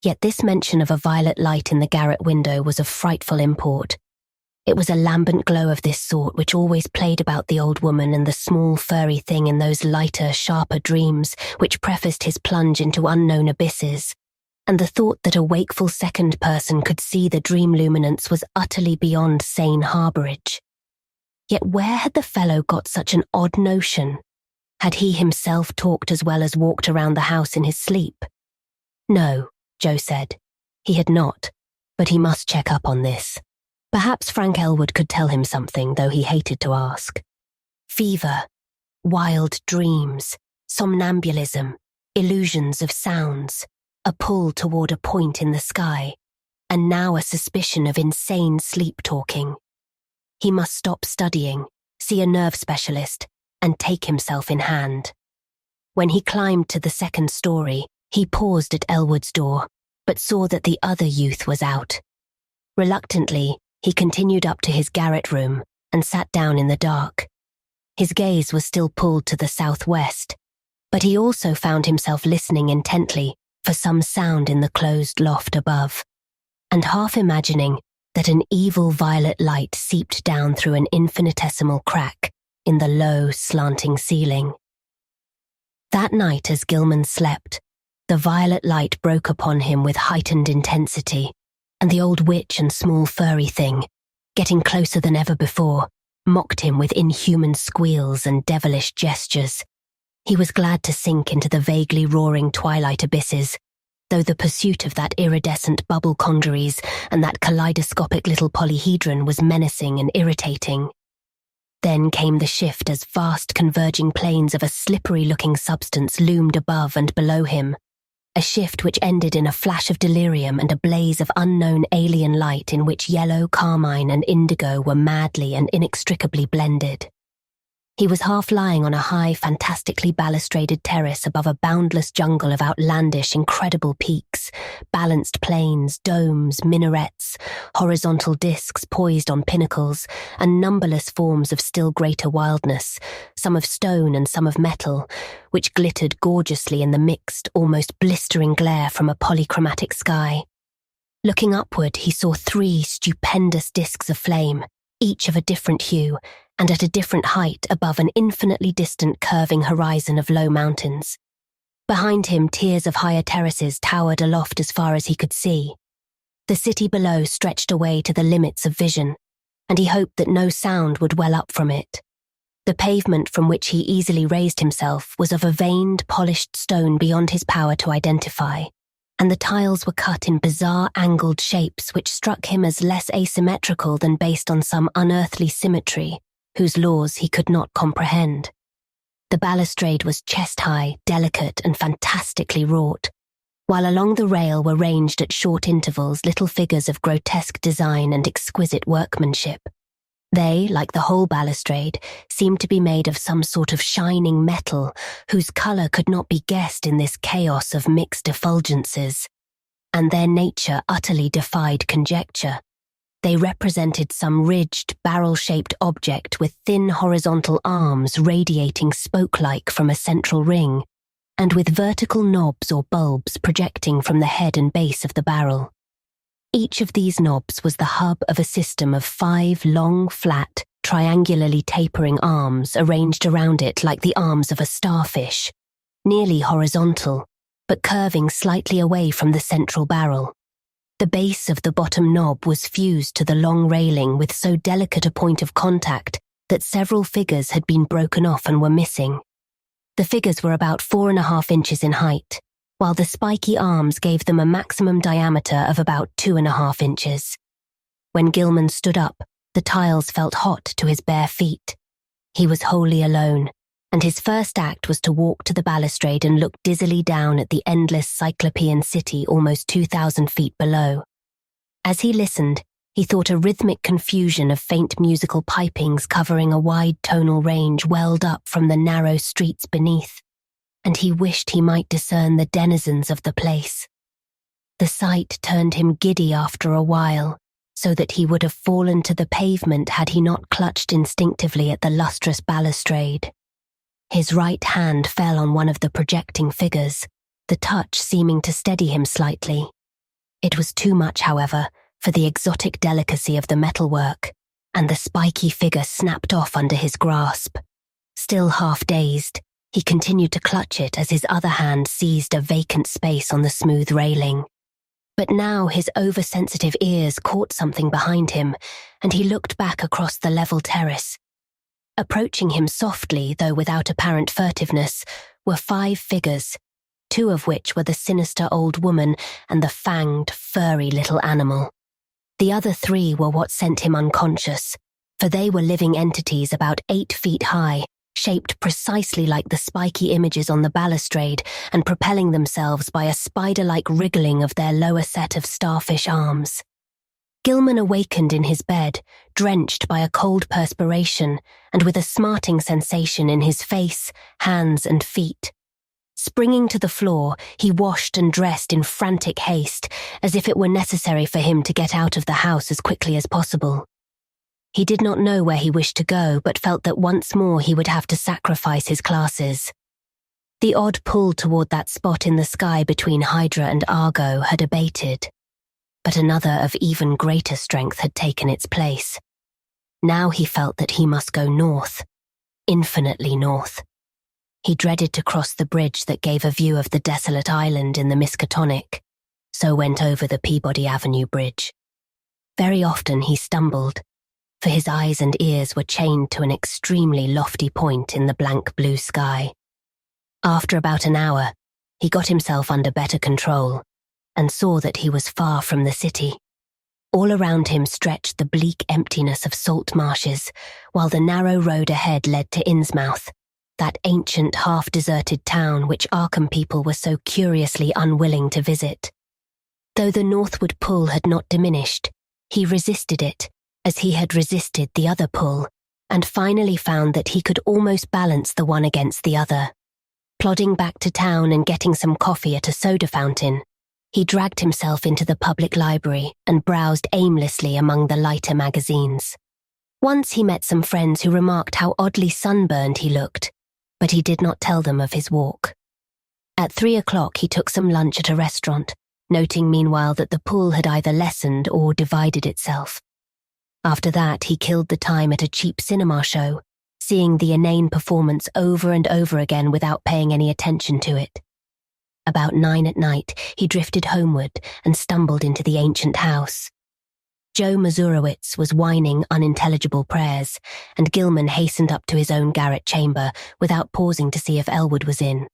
yet this mention of a violet light in the garret window was of frightful import. It was a lambent glow of this sort which always played about the old woman and the small furry thing in those lighter, sharper dreams which prefaced his plunge into unknown abysses, and the thought that a wakeful second person could see the dream luminance was utterly beyond sane harbourage. Yet where had the fellow got such an odd notion? Had he himself talked as well as walked around the house in his sleep? No, Joe said. He had not, but he must check up on this. Perhaps Frank Elwood could tell him something, though he hated to ask. Fever, wild dreams, somnambulism, illusions of sounds, a pull toward a point in the sky, and now a suspicion of insane sleep-talking. He must stop studying, see a nerve specialist, and take himself in hand. When he climbed to the second story, he paused at Elwood's door, but saw that the other youth was out. Reluctantly, he continued up to his garret room and sat down in the dark. His gaze was still pulled to the southwest, but he also found himself listening intently for some sound in the closed loft above, and half imagining that an evil violet light seeped down through an infinitesimal crack in the low, slanting ceiling. That night, as Gilman slept, the violet light broke upon him with heightened intensity, and the old witch and small furry thing, getting closer than ever before, mocked him with inhuman squeals and devilish gestures. He was glad to sink into the vaguely roaring twilight abysses, though the pursuit of that iridescent bubble congeries and that kaleidoscopic little polyhedron was menacing and irritating. Then came the shift as vast converging planes of a slippery-looking substance loomed above and below him, a shift which ended in a flash of delirium and a blaze of unknown alien light in which yellow, carmine, and indigo were madly and inextricably blended. He was half lying on a high, fantastically balustraded terrace above a boundless jungle of outlandish, incredible peaks, balanced plains, domes, minarets, horizontal discs poised on pinnacles, and numberless forms of still greater wildness, some of stone and some of metal, which glittered gorgeously in the mixed, almost blistering glare from a polychromatic sky. Looking upward, he saw 3 stupendous discs of flame, each of a different hue, and at a different height above an infinitely distant curving horizon of low mountains. Behind him, tiers of higher terraces towered aloft as far as he could see. The city below stretched away to the limits of vision, and he hoped that no sound would well up from it. The pavement from which he easily raised himself was of a veined, polished stone beyond his power to identify, and the tiles were cut in bizarre angled shapes which struck him as less asymmetrical than based on some unearthly symmetry whose laws he could not comprehend. The balustrade was chest-high, delicate, and fantastically wrought, while along the rail were ranged at short intervals little figures of grotesque design and exquisite workmanship. They, like the whole balustrade, seemed to be made of some sort of shining metal whose colour could not be guessed in this chaos of mixed effulgences, and their nature utterly defied conjecture. They represented some ridged, barrel-shaped object with thin horizontal arms radiating spoke-like from a central ring, and with vertical knobs or bulbs projecting from the head and base of the barrel. Each of these knobs was the hub of a system of 5 long, flat, triangularly tapering arms arranged around it like the arms of a starfish, nearly horizontal, but curving slightly away from the central barrel. The base of the bottom knob was fused to the long railing with so delicate a point of contact that several figures had been broken off and were missing. The figures were about 4.5 inches in height, while the spiky arms gave them a maximum diameter of about 2.5 inches. When Gilman stood up, the tiles felt hot to his bare feet. He was wholly alone, and his first act was to walk to the balustrade and look dizzily down at the endless Cyclopean city almost 2,000 feet below. As he listened, he thought a rhythmic confusion of faint musical pipings covering a wide tonal range welled up from the narrow streets beneath, and he wished he might discern the denizens of the place. The sight turned him giddy after a while, so that he would have fallen to the pavement had he not clutched instinctively at the lustrous balustrade. His right hand fell on one of the projecting figures, the touch seeming to steady him slightly. It was too much, however, for the exotic delicacy of the metalwork, and the spiky figure snapped off under his grasp. Still half dazed, he continued to clutch it as his other hand seized a vacant space on the smooth railing. But now his oversensitive ears caught something behind him, and he looked back across the level terrace. Approaching him softly, though without apparent furtiveness, were 5 figures, 2 of which were the sinister old woman and the fanged, furry little animal. The other 3 were what sent him unconscious, for they were living entities about 8 feet high, shaped precisely like the spiky images on the balustrade and propelling themselves by a spider-like wriggling of their lower set of starfish arms. Gilman awakened in his bed, drenched by a cold perspiration and with a smarting sensation in his face, hands and feet. Springing to the floor, he washed and dressed in frantic haste, as if it were necessary for him to get out of the house as quickly as possible. He did not know where he wished to go, but felt that once more he would have to sacrifice his classes. The odd pull toward that spot in the sky between Hydra and Argo had abated, but another of even greater strength had taken its place. Now he felt that he must go north, infinitely north. He dreaded to cross the bridge that gave a view of the desolate island in the Miskatonic, so went over the Peabody Avenue Bridge. Very often he stumbled, for his eyes and ears were chained to an extremely lofty point in the blank blue sky. After about an hour, he got himself under better control and saw that he was far from the city. All around him stretched the bleak emptiness of salt marshes, while the narrow road ahead led to Innsmouth, that ancient half-deserted town which Arkham people were so curiously unwilling to visit. Though the northward pull had not diminished, he resisted it, as he had resisted the other pull, and finally found that he could almost balance the one against the other. Plodding back to town and getting some coffee at a soda fountain, he dragged himself into the public library and browsed aimlessly among the lighter magazines. Once he met some friends who remarked how oddly sunburned he looked, but he did not tell them of his walk. At 3 o'clock he took some lunch at a restaurant, noting meanwhile that the pull had either lessened or divided itself. After that, he killed the time at a cheap cinema show, seeing the inane performance over and over again without paying any attention to it. About 9 at night, he drifted homeward and stumbled into the ancient house. Joe Mazurowitz was whining unintelligible prayers, and Gilman hastened up to his own garret chamber without pausing to see if Elwood was in.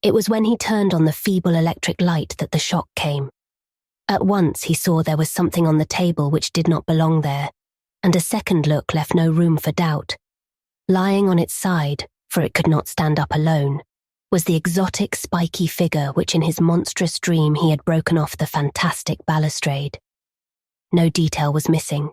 It was when he turned on the feeble electric light that the shock came. At once he saw there was something on the table which did not belong there, and a second look left no room for doubt. Lying on its side, for it could not stand up alone, was the exotic spiky figure which in his monstrous dream he had broken off the fantastic balustrade. No detail was missing.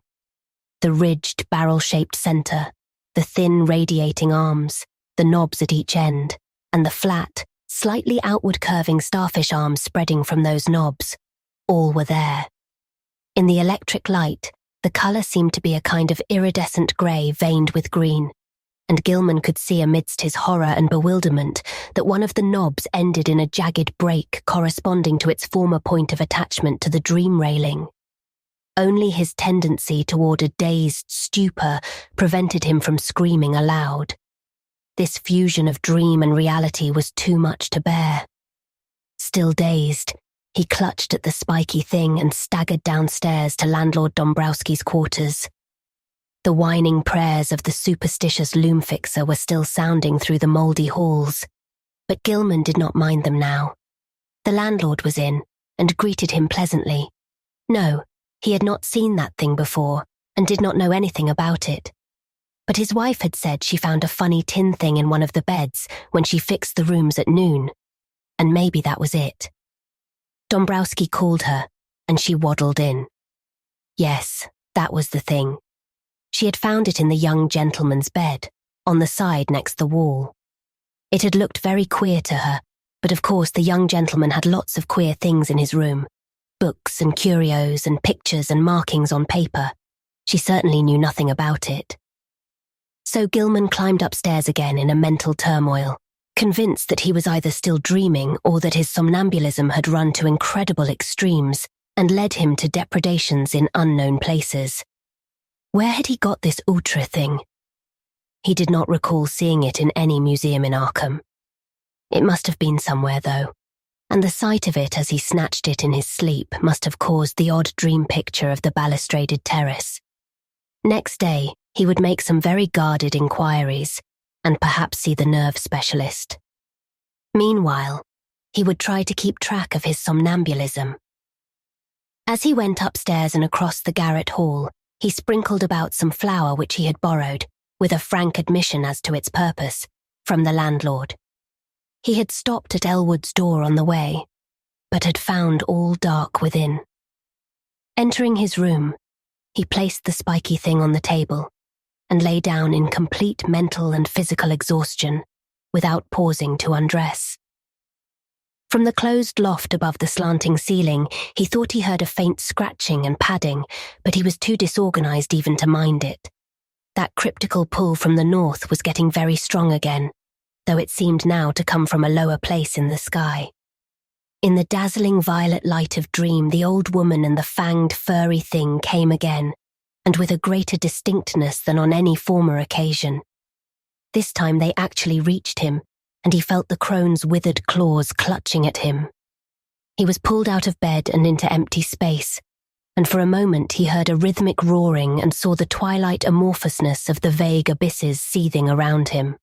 The ridged, barrel-shaped center, the thin radiating arms, the knobs at each end, and the flat, slightly outward curving starfish arms spreading from those knobs, all were there. In the electric light, the color seemed to be a kind of iridescent grey veined with green, and Gilman could see amidst his horror and bewilderment that one of the knobs ended in a jagged break corresponding to its former point of attachment to the dream railing. Only his tendency toward a dazed stupor prevented him from screaming aloud. This fusion of dream and reality was too much to bear. Still dazed, he clutched at the spiky thing and staggered downstairs to landlord Dombrowski's quarters. The whining prayers of the superstitious loom fixer were still sounding through the mouldy halls, but Gilman did not mind them now. The landlord was in and greeted him pleasantly. No, he had not seen that thing before and did not know anything about it. but his wife had said she found a funny tin thing in one of the beds when she fixed the rooms at noon, and maybe that was it. Dombrowski called her, and she waddled in. Yes, that was the thing. She had found it in the young gentleman's bed, on the side next the wall. It had looked very queer to her, but of course the young gentleman had lots of queer things in his room. Books and curios and pictures and markings on paper. She certainly knew nothing about it. So Gilman climbed upstairs again in a mental turmoil, convinced that he was either still dreaming or that his somnambulism had run to incredible extremes and led him to depredations in unknown places. Where had he got this ultra thing? He did not recall seeing it in any museum in Arkham. It must have been somewhere, though, and the sight of it as he snatched it in his sleep must have caused the odd dream picture of the balustraded terrace. Next day, he would make some very guarded inquiries and perhaps see the nerve specialist. Meanwhile, he would try to keep track of his somnambulism. As he went upstairs and across the garret hall, he sprinkled about some flour which he had borrowed, with a frank admission as to its purpose, from the landlord. He had stopped at Elwood's door on the way, but had found all dark within. Entering his room, he placed the spiky thing on the table and lay down in complete mental and physical exhaustion, without pausing to undress. From the closed loft above the slanting ceiling, he thought he heard a faint scratching and padding, but he was too disorganized even to mind it. That cryptical pull from the north was getting very strong again, though it seemed now to come from a lower place in the sky. In the dazzling violet light of dream, the old woman and the fanged, furry thing came again, and with a greater distinctness than on any former occasion. This time they actually reached him, and he felt the crone's withered claws clutching at him. He was pulled out of bed and into empty space, and for a moment he heard a rhythmic roaring and saw the twilight amorphousness of the vague abysses seething around him.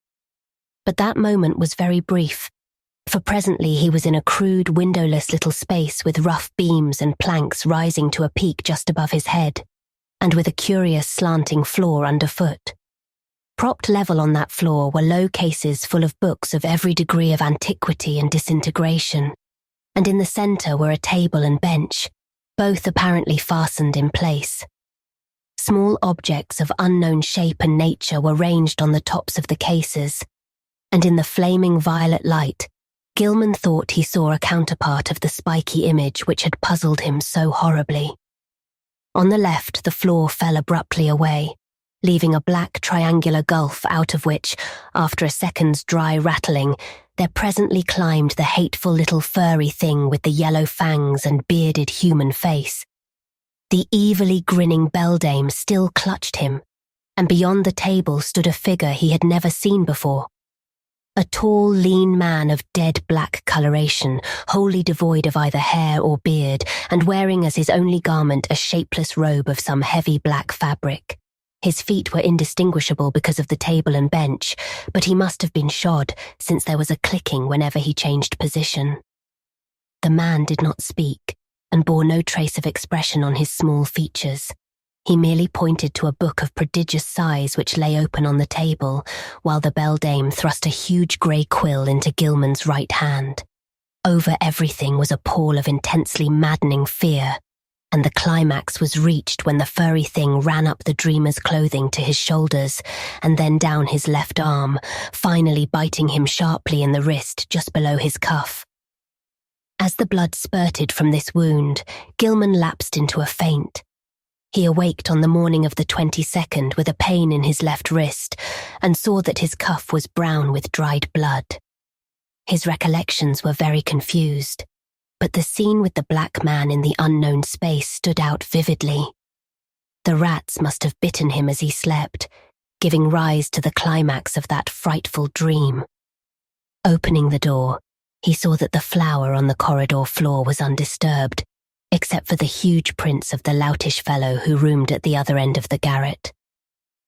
But that moment was very brief, for presently he was in a crude, windowless little space with rough beams and planks rising to a peak just above his head, and with a curious slanting floor underfoot. Propped level on that floor were low cases full of books of every degree of antiquity and disintegration, and in the centre were a table and bench, both apparently fastened in place. Small objects of unknown shape and nature were ranged on the tops of the cases, and in the flaming violet light, Gilman thought he saw a counterpart of the spiky image which had puzzled him so horribly. On the left, the floor fell abruptly away, leaving a black triangular gulf out of which, after a second's dry rattling, there presently climbed the hateful little furry thing with the yellow fangs and bearded human face. The evilly grinning beldame still clutched him, and beyond the table stood a figure he had never seen before. A tall, lean man of dead black coloration, wholly devoid of either hair or beard, and wearing as his only garment a shapeless robe of some heavy black fabric. His feet were indistinguishable because of the table and bench, but he must have been shod, since there was a clicking whenever he changed position. The man did not speak, and bore no trace of expression on his small features. He merely pointed to a book of prodigious size which lay open on the table, while the beldame thrust a huge grey quill into Gilman's right hand. Over everything was a pall of intensely maddening fear, and the climax was reached when the furry thing ran up the dreamer's clothing to his shoulders, and then down his left arm, finally biting him sharply in the wrist just below his cuff. As the blood spurted from this wound, Gilman lapsed into a faint. He awaked on the morning of the 22nd with a pain in his left wrist and saw that his cuff was brown with dried blood. His recollections were very confused, but the scene with the black man in the unknown space stood out vividly. The rats must have bitten him as he slept, giving rise to the climax of that frightful dream. Opening the door, he saw that the flour on the corridor floor was undisturbed, except for the huge prints of the loutish fellow who roomed at the other end of the garret.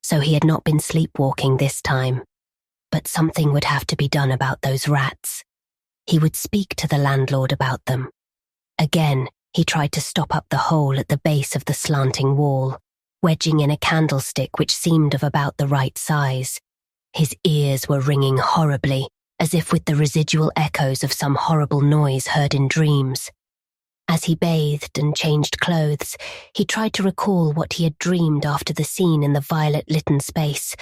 So he had not been sleepwalking this time, but something would have to be done about those rats. He would speak to the landlord about them. Again, he tried to stop up the hole at the base of the slanting wall, wedging in a candlestick which seemed of about the right size. His ears were ringing horribly, as if with the residual echoes of some horrible noise heard in dreams. As he bathed and changed clothes, he tried to recall what he had dreamed after the scene in the violet-litten space,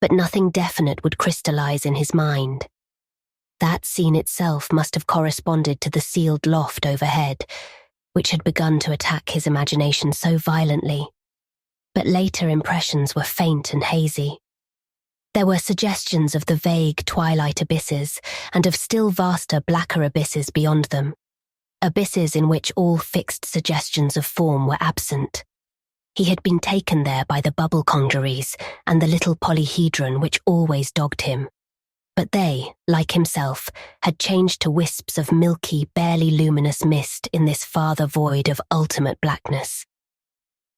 but nothing definite would crystallize in his mind. That scene itself must have corresponded to the sealed loft overhead, which had begun to attack his imagination so violently. But later impressions were faint and hazy. There were suggestions of the vague twilight abysses and of still vaster, blacker abysses beyond them. Abysses in which all fixed suggestions of form were absent. He had been taken there by the bubble congeries and the little polyhedron which always dogged him. But they, like himself, had changed to wisps of milky, barely luminous mist in this farther void of ultimate blackness.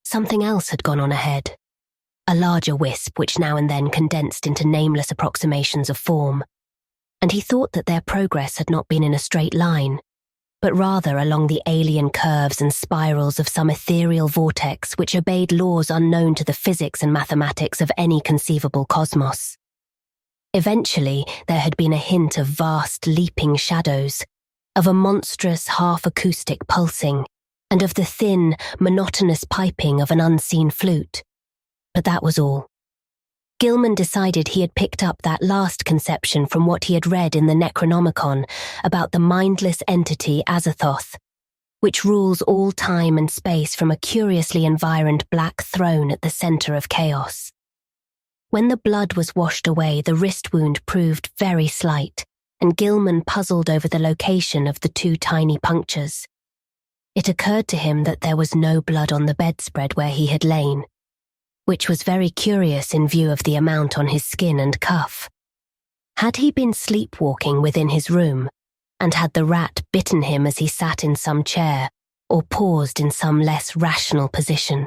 Something else had gone on ahead. A larger wisp which now and then condensed into nameless approximations of form. And he thought that their progress had not been in a straight line, but rather along the alien curves and spirals of some ethereal vortex which obeyed laws unknown to the physics and mathematics of any conceivable cosmos. Eventually, there had been a hint of vast, leaping shadows, of a monstrous, half-acoustic pulsing, and of the thin, monotonous piping of an unseen flute. But that was all. Gilman decided he had picked up that last conception from what he had read in the Necronomicon about the mindless entity Azathoth, which rules all time and space from a curiously environed black throne at the center of chaos. When the blood was washed away, the wrist wound proved very slight, and Gilman puzzled over the location of the 2 tiny punctures. It occurred to him that there was no blood on the bedspread where he had lain, which was very curious in view of the amount on his skin and cuff. Had he been sleepwalking within his room, and had the rat bitten him as he sat in some chair, or paused in some less rational position?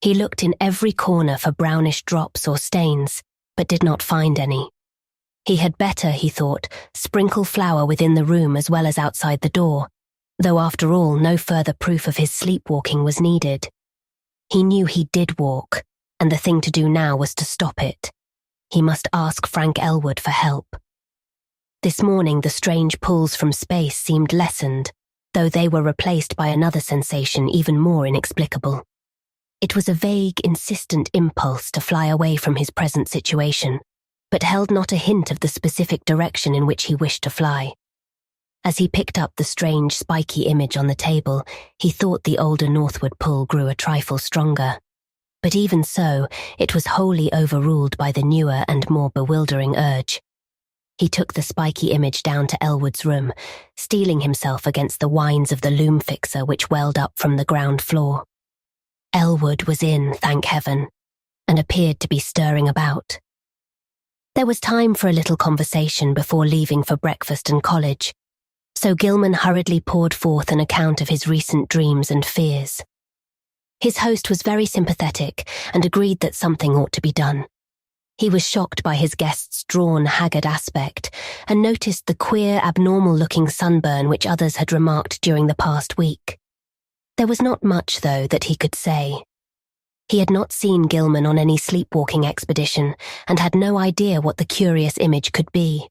He looked in every corner for brownish drops or stains, but did not find any. He had better, he thought, sprinkle flour within the room as well as outside the door, though after all no further proof of his sleepwalking was needed. He knew he did walk, and the thing to do now was to stop it. He must ask Frank Elwood for help. This morning the strange pulls from space seemed lessened, though they were replaced by another sensation even more inexplicable. It was a vague, insistent impulse to fly away from his present situation, but held not a hint of the specific direction in which he wished to fly. As he picked up the strange, spiky image on the table, he thought the older northward pull grew a trifle stronger. But even so, it was wholly overruled by the newer and more bewildering urge. He took the spiky image down to Elwood's room, steeling himself against the whines of the loom fixer which welled up from the ground floor. Elwood was in, thank heaven, and appeared to be stirring about. There was time for a little conversation before leaving for breakfast and college, so Gilman hurriedly poured forth an account of his recent dreams and fears. His host was very sympathetic and agreed that something ought to be done. He was shocked by his guest's drawn, haggard aspect and noticed the queer, abnormal-looking sunburn which others had remarked during the past week. There was not much, though, that he could say. He had not seen Gilman on any sleepwalking expedition and had no idea what the curious image could be.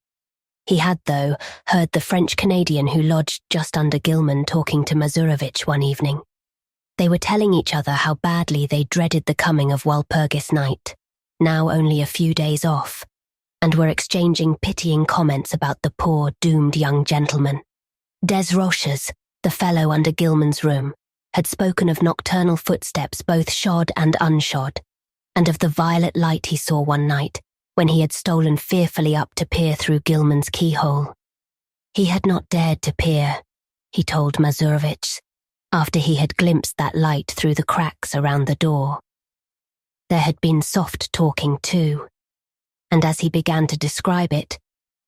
He had, though, heard the French-Canadian who lodged just under Gilman talking to Mazurovich one evening. They were telling each other how badly they dreaded the coming of Walpurgis night, now only a few days off, and were exchanging pitying comments about the poor, doomed young gentleman. Des Roches, the fellow under Gilman's room, had spoken of nocturnal footsteps both shod and unshod, and of the violet light he saw one night, when he had stolen fearfully up to peer through Gilman's keyhole. He had not dared to peer, he told Mazurovich, after he had glimpsed that light through the cracks around the door. There had been soft talking too, and as he began to describe it,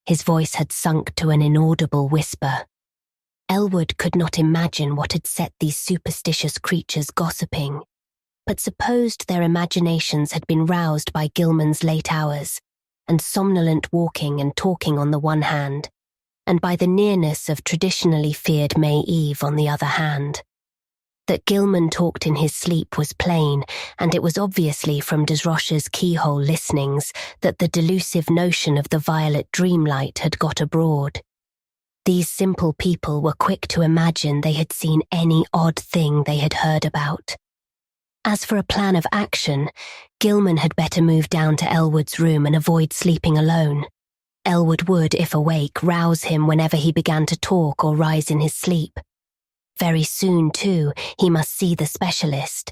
his voice had sunk to an inaudible whisper. Elwood could not imagine what had set these superstitious creatures gossiping, but supposed their imaginations had been roused by Gilman's late hours, and somnolent walking and talking on the one hand, and by the nearness of traditionally feared May Eve on the other hand. That Gilman talked in his sleep was plain, and it was obviously from Desroches' keyhole listenings that the delusive notion of the violet dreamlight had got abroad. These simple people were quick to imagine they had seen any odd thing they had heard about. As for a plan of action, Gilman had better move down to Elwood's room and avoid sleeping alone. Elwood would, if awake, rouse him whenever he began to talk or rise in his sleep. Very soon, too, he must see the specialist.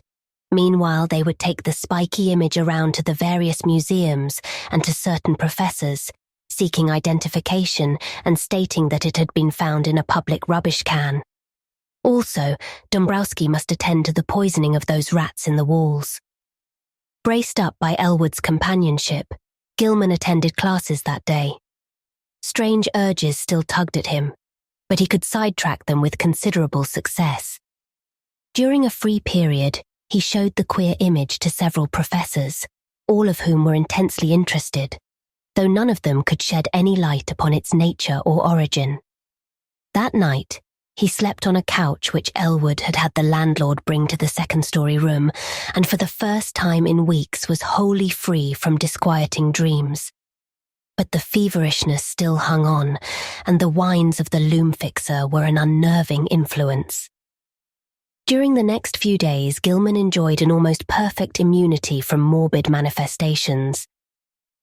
Meanwhile, they would take the spiky image around to the various museums and to certain professors, seeking identification and stating that it had been found in a public rubbish can. Also, Dombrowski must attend to the poisoning of those rats in the walls. Braced up by Elwood's companionship, Gilman attended classes that day. Strange urges still tugged at him, but he could sidetrack them with considerable success. During a free period, he showed the queer image to several professors, all of whom were intensely interested, though none of them could shed any light upon its nature or origin. That night, he slept on a couch which Elwood had had the landlord bring to the second-story room, and for the first time in weeks was wholly free from disquieting dreams. But the feverishness still hung on, and the whines of the loom fixer were an unnerving influence. During the next few days, Gilman enjoyed an almost perfect immunity from morbid manifestations.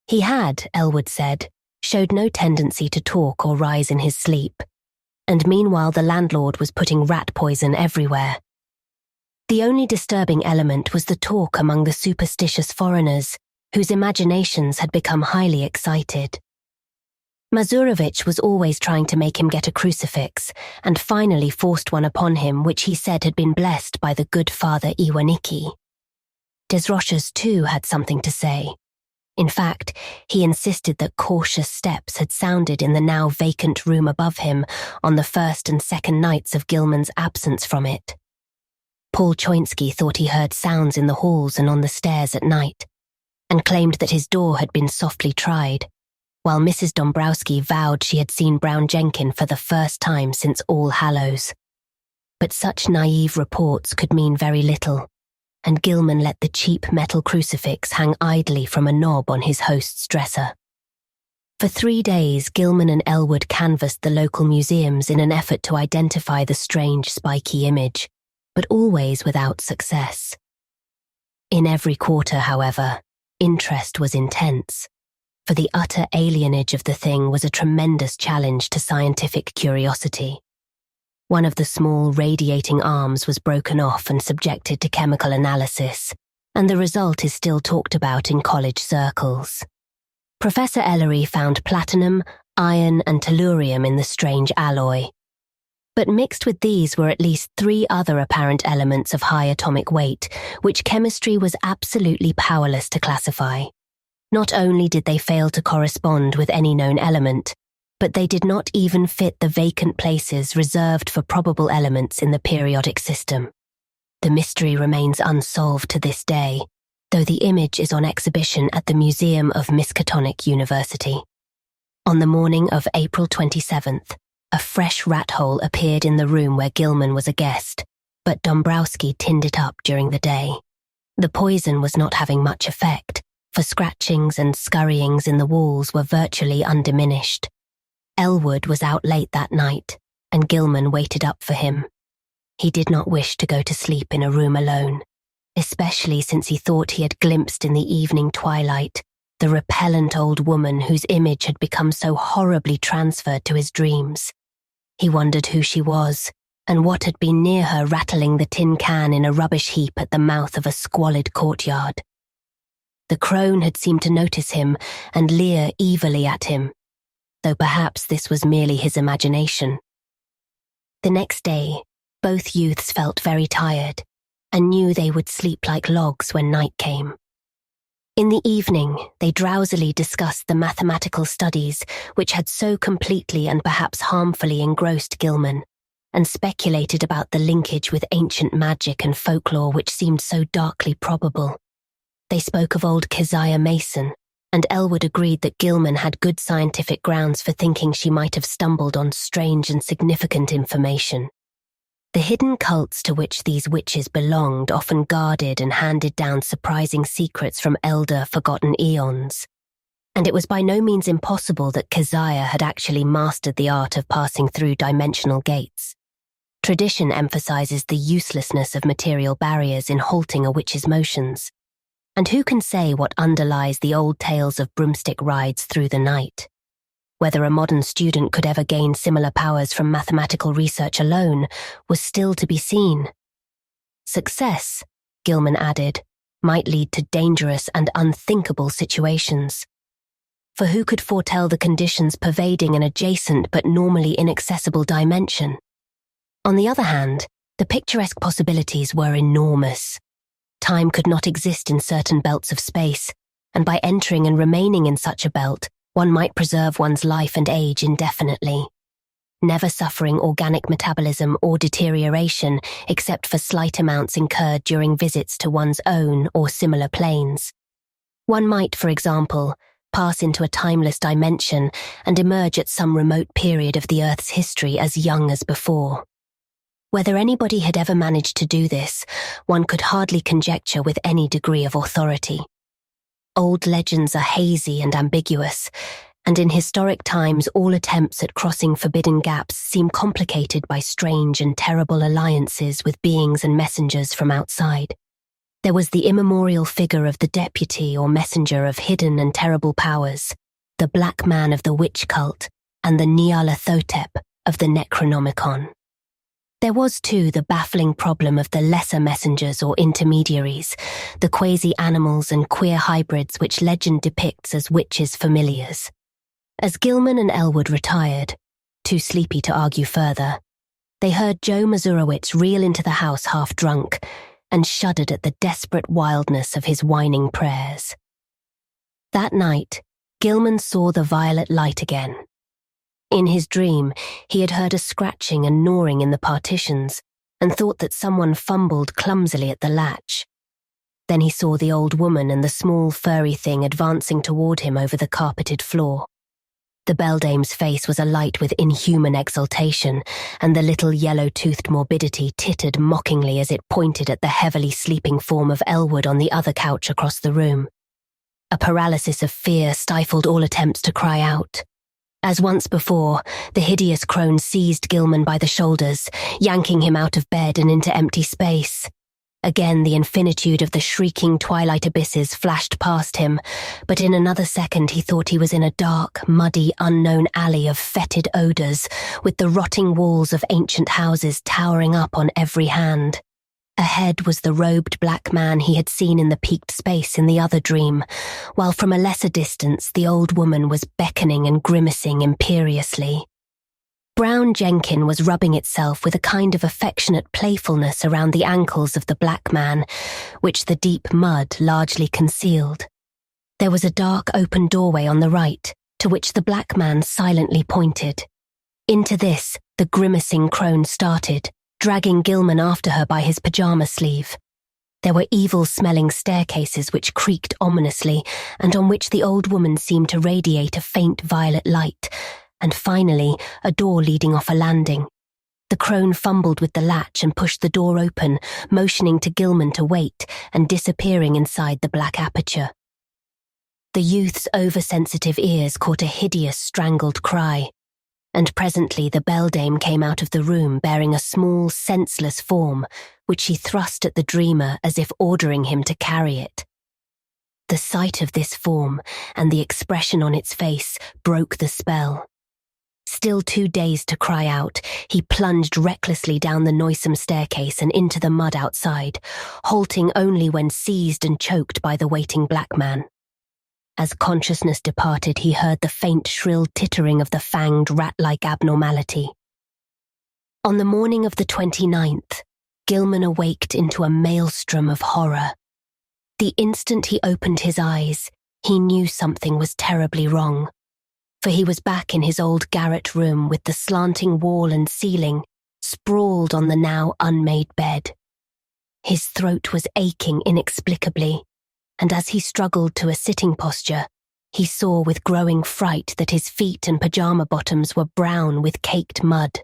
He had, Elwood said, showed no tendency to talk or rise in his sleep, and meanwhile the landlord was putting rat poison everywhere. The only disturbing element was the talk among the superstitious foreigners, whose imaginations had become highly excited. Mazurovich was always trying to make him get a crucifix, and finally forced one upon him which he said had been blessed by the good Father Iwaniki. Desroches too had something to say. In fact, he insisted that cautious steps had sounded in the now vacant room above him on the first and second nights of Gilman's absence from it. Paul Choinsky thought he heard sounds in the halls and on the stairs at night, and claimed that his door had been softly tried, while Mrs. Dombrowski vowed she had seen Brown Jenkin for the first time since All Hallows. But such naive reports could mean very little, and Gilman let the cheap metal crucifix hang idly from a knob on his host's dresser. For 3 days, Gilman and Elwood canvassed the local museums in an effort to identify the strange spiky image, but always without success. In every quarter, however, interest was intense, for the utter alienage of the thing was a tremendous challenge to scientific curiosity. One of the small radiating arms was broken off and subjected to chemical analysis, and the result is still talked about in college circles. Professor Ellery found platinum, iron, and tellurium in the strange alloy. But mixed with these were at least 3 other apparent elements of high atomic weight, which chemistry was absolutely powerless to classify. Not only did they fail to correspond with any known element, but they did not even fit the vacant places reserved for probable elements in the periodic system. The mystery remains unsolved to this day, though the image is on exhibition at the Museum of Miskatonic University. On the morning of April 27th, a fresh rat hole appeared in the room where Gilman was a guest, but Dombrowski tinned it up during the day. The poison was not having much effect, for scratchings and scurryings in the walls were virtually undiminished. Elwood was out late that night, and Gilman waited up for him. He did not wish to go to sleep in a room alone, especially since he thought he had glimpsed in the evening twilight the repellent old woman whose image had become so horribly transferred to his dreams. He wondered who she was, and what had been near her rattling the tin can in a rubbish heap at the mouth of a squalid courtyard. The crone had seemed to notice him and leer evilly at him, though perhaps this was merely his imagination. The next day, both youths felt very tired, and knew they would sleep like logs when night came. In the evening, they drowsily discussed the mathematical studies which had so completely and perhaps harmfully engrossed Gilman, and speculated about the linkage with ancient magic and folklore which seemed so darkly probable. They spoke of old Keziah Mason, and Elwood agreed that Gilman had good scientific grounds for thinking she might have stumbled on strange and significant information. The hidden cults to which these witches belonged often guarded and handed down surprising secrets from elder, forgotten eons. And it was by no means impossible that Keziah had actually mastered the art of passing through dimensional gates. Tradition emphasizes the uselessness of material barriers in halting a witch's motions. And who can say what underlies the old tales of broomstick rides through the night? Whether a modern student could ever gain similar powers from mathematical research alone was still to be seen. Success, Gilman added, might lead to dangerous and unthinkable situations. For who could foretell the conditions pervading an adjacent but normally inaccessible dimension? On the other hand, the picturesque possibilities were enormous. Time could not exist in certain belts of space, and by entering and remaining in such a belt, one might preserve one's life and age indefinitely, never suffering organic metabolism or deterioration except for slight amounts incurred during visits to one's own or similar planes. One might, for example, pass into a timeless dimension and emerge at some remote period of the Earth's history as young as before. Whether anybody had ever managed to do this, one could hardly conjecture with any degree of authority. Old legends are hazy and ambiguous, and in historic times all attempts at crossing forbidden gaps seem complicated by strange and terrible alliances with beings and messengers from outside. There was the immemorial figure of the deputy or messenger of hidden and terrible powers, the black man of the witch cult, and the Nyarlathotep of the Necronomicon. There was, too, the baffling problem of the lesser messengers or intermediaries, the quasi-animals and queer hybrids which legend depicts as witches' familiars. As Gilman and Elwood retired, too sleepy to argue further, they heard Joe Mazurowitz reel into the house half drunk and shuddered at the desperate wildness of his whining prayers. That night, Gilman saw the violet light again. In his dream, he had heard a scratching and gnawing in the partitions and thought that someone fumbled clumsily at the latch. Then he saw the old woman and the small furry thing advancing toward him over the carpeted floor. The beldame's face was alight with inhuman exultation, and the little yellow-toothed morbidity tittered mockingly as it pointed at the heavily sleeping form of Elwood on the other couch across the room. A paralysis of fear stifled all attempts to cry out. As once before, the hideous crone seized Gilman by the shoulders, yanking him out of bed and into empty space. Again, the infinitude of the shrieking twilight abysses flashed past him, but in another second he thought he was in a dark, muddy, unknown alley of fetid odours, with the rotting walls of ancient houses towering up on every hand. Ahead was the robed black man he had seen in the peaked space in the other dream, while from a lesser distance the old woman was beckoning and grimacing imperiously. Brown Jenkin was rubbing itself with a kind of affectionate playfulness around the ankles of the black man, which the deep mud largely concealed. There was a dark open doorway on the right, to which the black man silently pointed. Into this, the grimacing crone started, dragging Gilman after her by his pyjama sleeve. There were evil-smelling staircases which creaked ominously, and on which the old woman seemed to radiate a faint violet light, and finally, a door leading off a landing. The crone fumbled with the latch and pushed the door open, motioning to Gilman to wait and disappearing inside the black aperture. The youth's oversensitive ears caught a hideous strangled cry, and presently the beldame came out of the room bearing a small, senseless form, which she thrust at the dreamer as if ordering him to carry it. The sight of this form and the expression on its face broke the spell. Still too dazed to cry out, he plunged recklessly down the noisome staircase and into the mud outside, halting only when seized and choked by the waiting black man. As consciousness departed, he heard the faint, shrill tittering of the fanged, rat-like abnormality. On the morning of the 29th, Gilman awaked into a maelstrom of horror. The instant he opened his eyes, he knew something was terribly wrong, for he was back in his old garret room with the slanting wall and ceiling, sprawled on the now unmade bed. His throat was aching inexplicably, and as he struggled to a sitting posture, he saw with growing fright that his feet and pyjama bottoms were brown with caked mud.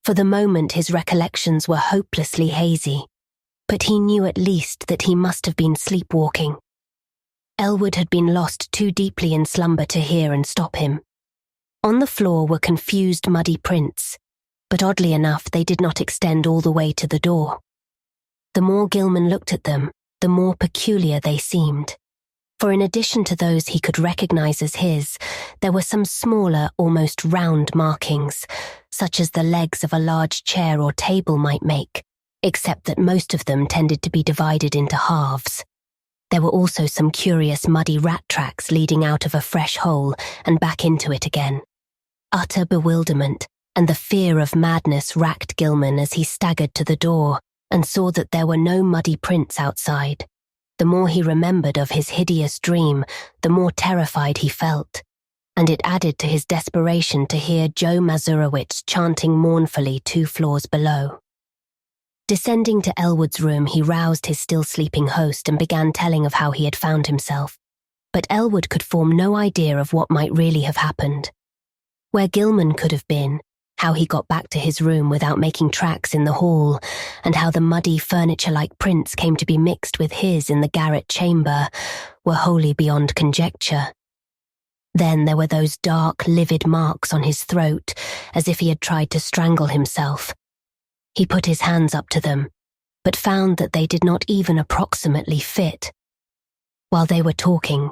For the moment his recollections were hopelessly hazy, but he knew at least that he must have been sleepwalking. Elwood had been lost too deeply in slumber to hear and stop him. On the floor were confused muddy prints, but oddly enough they did not extend all the way to the door. The more Gilman looked at them, the more peculiar they seemed. For in addition to those he could recognize as his, there were some smaller, almost round markings, such as the legs of a large chair or table might make, except that most of them tended to be divided into halves. There were also some curious muddy rat tracks leading out of a fresh hole and back into it again. Utter bewilderment and the fear of madness racked Gilman as he staggered to the door and saw that there were no muddy prints outside. The more he remembered of his hideous dream, the more terrified he felt, and it added to his desperation to hear Joe Mazurowicz chanting mournfully 2 floors below. Descending to Elwood's room, he roused his still-sleeping host and began telling of how he had found himself, but Elwood could form no idea of what might really have happened. Where Gilman could have been, how he got back to his room without making tracks in the hall, and how the muddy furniture-like prints came to be mixed with his in the garret chamber, were wholly beyond conjecture. Then there were those dark, livid marks on his throat, as if he had tried to strangle himself. He put his hands up to them, but found that they did not even approximately fit. While they were talking,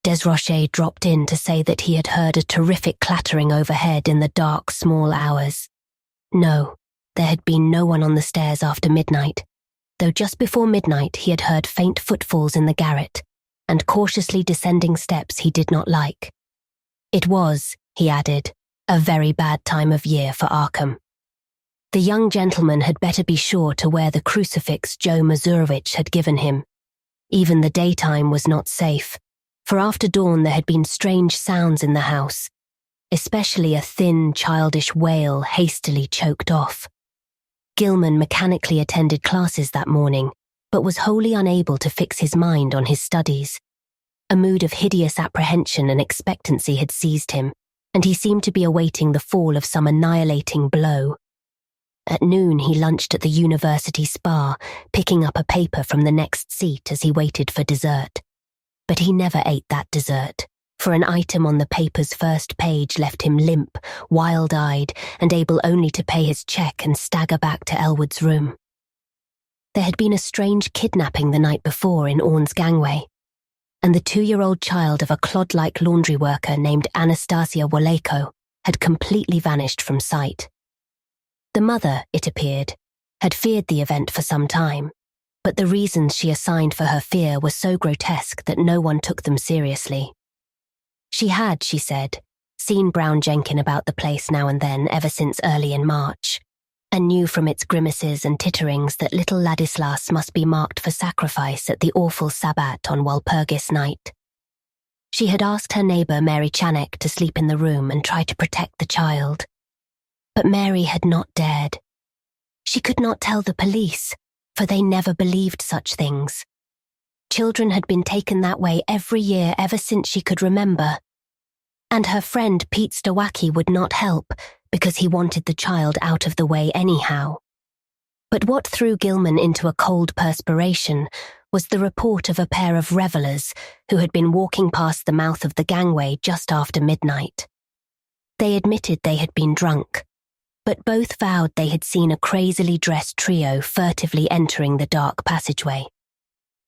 Desroches dropped in to say that he had heard a terrific clattering overhead in the dark, small hours. No, there had been no one on the stairs after midnight, though just before midnight he had heard faint footfalls in the garret, and cautiously descending steps he did not like. It was, he added, a very bad time of year for Arkham. The young gentleman had better be sure to wear the crucifix Joe Mazurowicz had given him. Even the daytime was not safe, for after dawn there had been strange sounds in the house, especially a thin, childish wail hastily choked off. Gilman mechanically attended classes that morning, but was wholly unable to fix his mind on his studies. A mood of hideous apprehension and expectancy had seized him, and he seemed to be awaiting the fall of some annihilating blow. At noon he lunched at the university spa, picking up a paper from the next seat as he waited for dessert. But he never ate that dessert, for an item on the paper's first page left him limp, wild-eyed, and able only to pay his check and stagger back to Elwood's room. There had been a strange kidnapping the night before in Orne's gangway, and the 2-year-old child of a clod-like laundry worker named Anastasia Wolejko had completely vanished from sight. The mother, it appeared, had feared the event for some time, but the reasons she assigned for her fear were so grotesque that no one took them seriously. She had, she said, seen Brown Jenkin about the place now and then ever since early in March, and knew from its grimaces and titterings that little Ladislas must be marked for sacrifice at the awful Sabbat on Walpurgis night. She had asked her neighbour Mary Chanek to sleep in the room and try to protect the child. But Mary had not dared. She could not tell the police, for they never believed such things. Children had been taken that way every year ever since she could remember. And her friend Pete Stawacki would not help because he wanted the child out of the way anyhow. But what threw Gilman into a cold perspiration was the report of a pair of revellers who had been walking past the mouth of the gangway just after midnight. They admitted they had been drunk, but both vowed they had seen a crazily dressed trio furtively entering the dark passageway.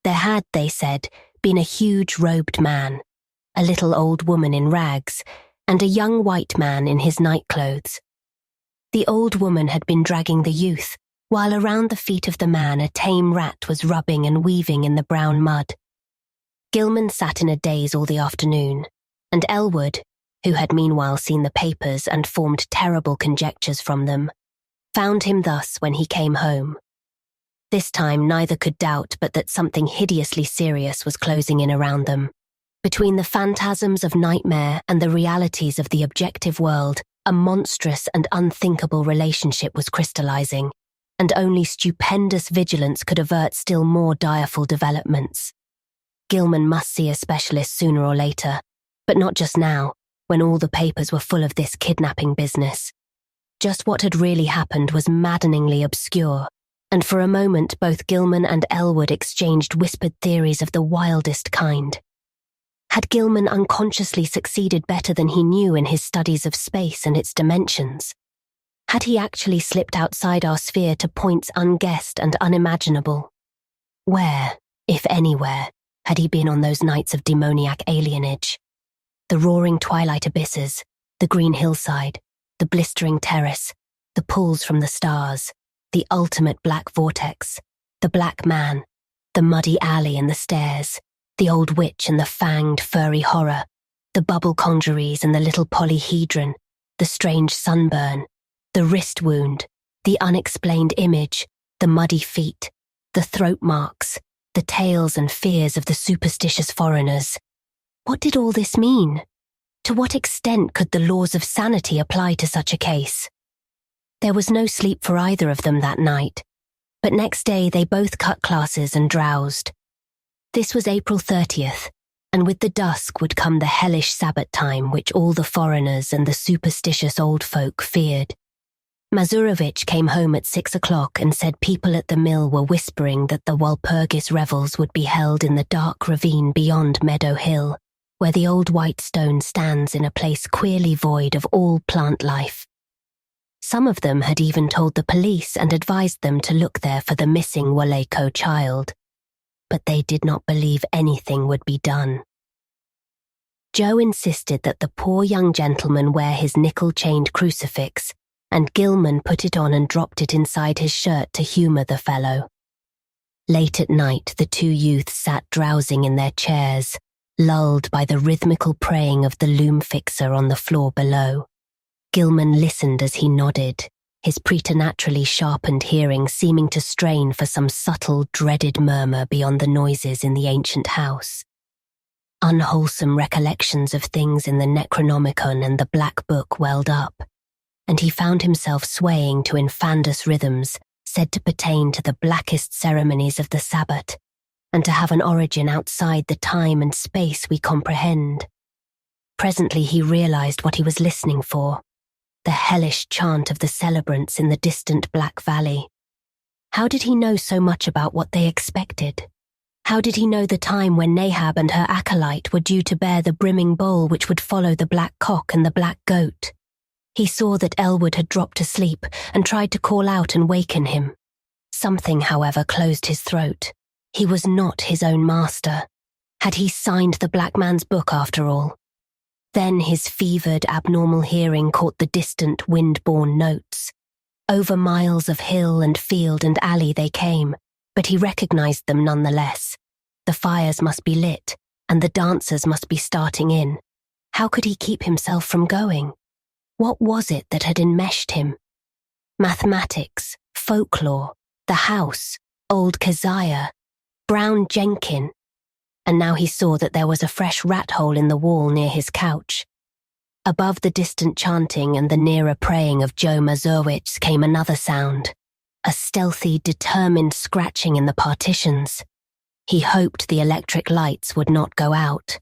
There had, they said, been a huge robed man, a little old woman in rags, and a young white man in his nightclothes. The old woman had been dragging the youth, while around the feet of the man a tame rat was rubbing and weaving in the brown mud. Gilman sat in a daze all the afternoon, and Elwood, who had meanwhile seen the papers and formed terrible conjectures from them, found him thus when he came home. This time neither could doubt but that something hideously serious was closing in around them. Between the phantasms of nightmare and the realities of the objective world, a monstrous and unthinkable relationship was crystallizing, and only stupendous vigilance could avert still more direful developments. Gilman must see a specialist sooner or later, but not just now, when all the papers were full of this kidnapping business. Just what had really happened was maddeningly obscure, and for a moment both Gilman and Elwood exchanged whispered theories of the wildest kind. Had Gilman unconsciously succeeded better than he knew in his studies of space and its dimensions? Had he actually slipped outside our sphere to points unguessed and unimaginable? Where, if anywhere, had he been on those nights of demoniac alienage? The roaring twilight abysses, the green hillside, the blistering terrace, the pulls from the stars, the ultimate black vortex, the black man, the muddy alley and the stairs, the old witch and the fanged furry horror, the bubble conjuries and the little polyhedron, the strange sunburn, the wrist wound, the unexplained image, the muddy feet, the throat marks, the tales and fears of the superstitious foreigners. What did all this mean? To what extent could the laws of sanity apply to such a case? There was no sleep for either of them that night, but next day they both cut classes and drowsed. This was April 30th, and with the dusk would come the hellish Sabbath time which all the foreigners and the superstitious old folk feared. Mazurovich came home at 6 o'clock and said people at the mill were whispering that the Walpurgis revels would be held in the dark ravine beyond Meadow Hill, where the old white stone stands in a place queerly void of all plant life. Some of them had even told the police and advised them to look there for the missing Waleko child, but they did not believe anything would be done. Joe insisted that the poor young gentleman wear his nickel-chained crucifix, and Gilman put it on and dropped it inside his shirt to humour the fellow. Late at night, the two youths sat drowsing in their chairs, lulled by the rhythmical praying of the loom fixer on the floor below. Gilman listened as he nodded, his preternaturally sharpened hearing seeming to strain for some subtle, dreaded murmur beyond the noises in the ancient house. Unwholesome recollections of things in the Necronomicon and the Black Book welled up, and he found himself swaying to infandous rhythms said to pertain to the blackest ceremonies of the Sabbath, and to have an origin outside the time and space we comprehend. Presently he realized what he was listening for, the hellish chant of the celebrants in the distant Black Valley. How did he know so much about what they expected? How did he know the time when Nahab and her acolyte were due to bear the brimming bowl which would follow the black cock and the black goat? He saw that Elwood had dropped asleep and tried to call out and waken him. Something, however, closed his throat. He was not his own master. Had he signed the black man's book after all? Then his fevered, abnormal hearing caught the distant, wind-borne notes. Over miles of hill and field and alley they came, but he recognized them nonetheless. The fires must be lit, and the dancers must be starting in. How could he keep himself from going? What was it that had enmeshed him? Mathematics, folklore, the house, old Keziah, Brown Jenkin. And now he saw that there was a fresh rat hole in the wall near his couch. Above the distant chanting and the nearer praying of Joe Mazurwitz came another sound, a stealthy, determined scratching in the partitions. He hoped the electric lights would not go out.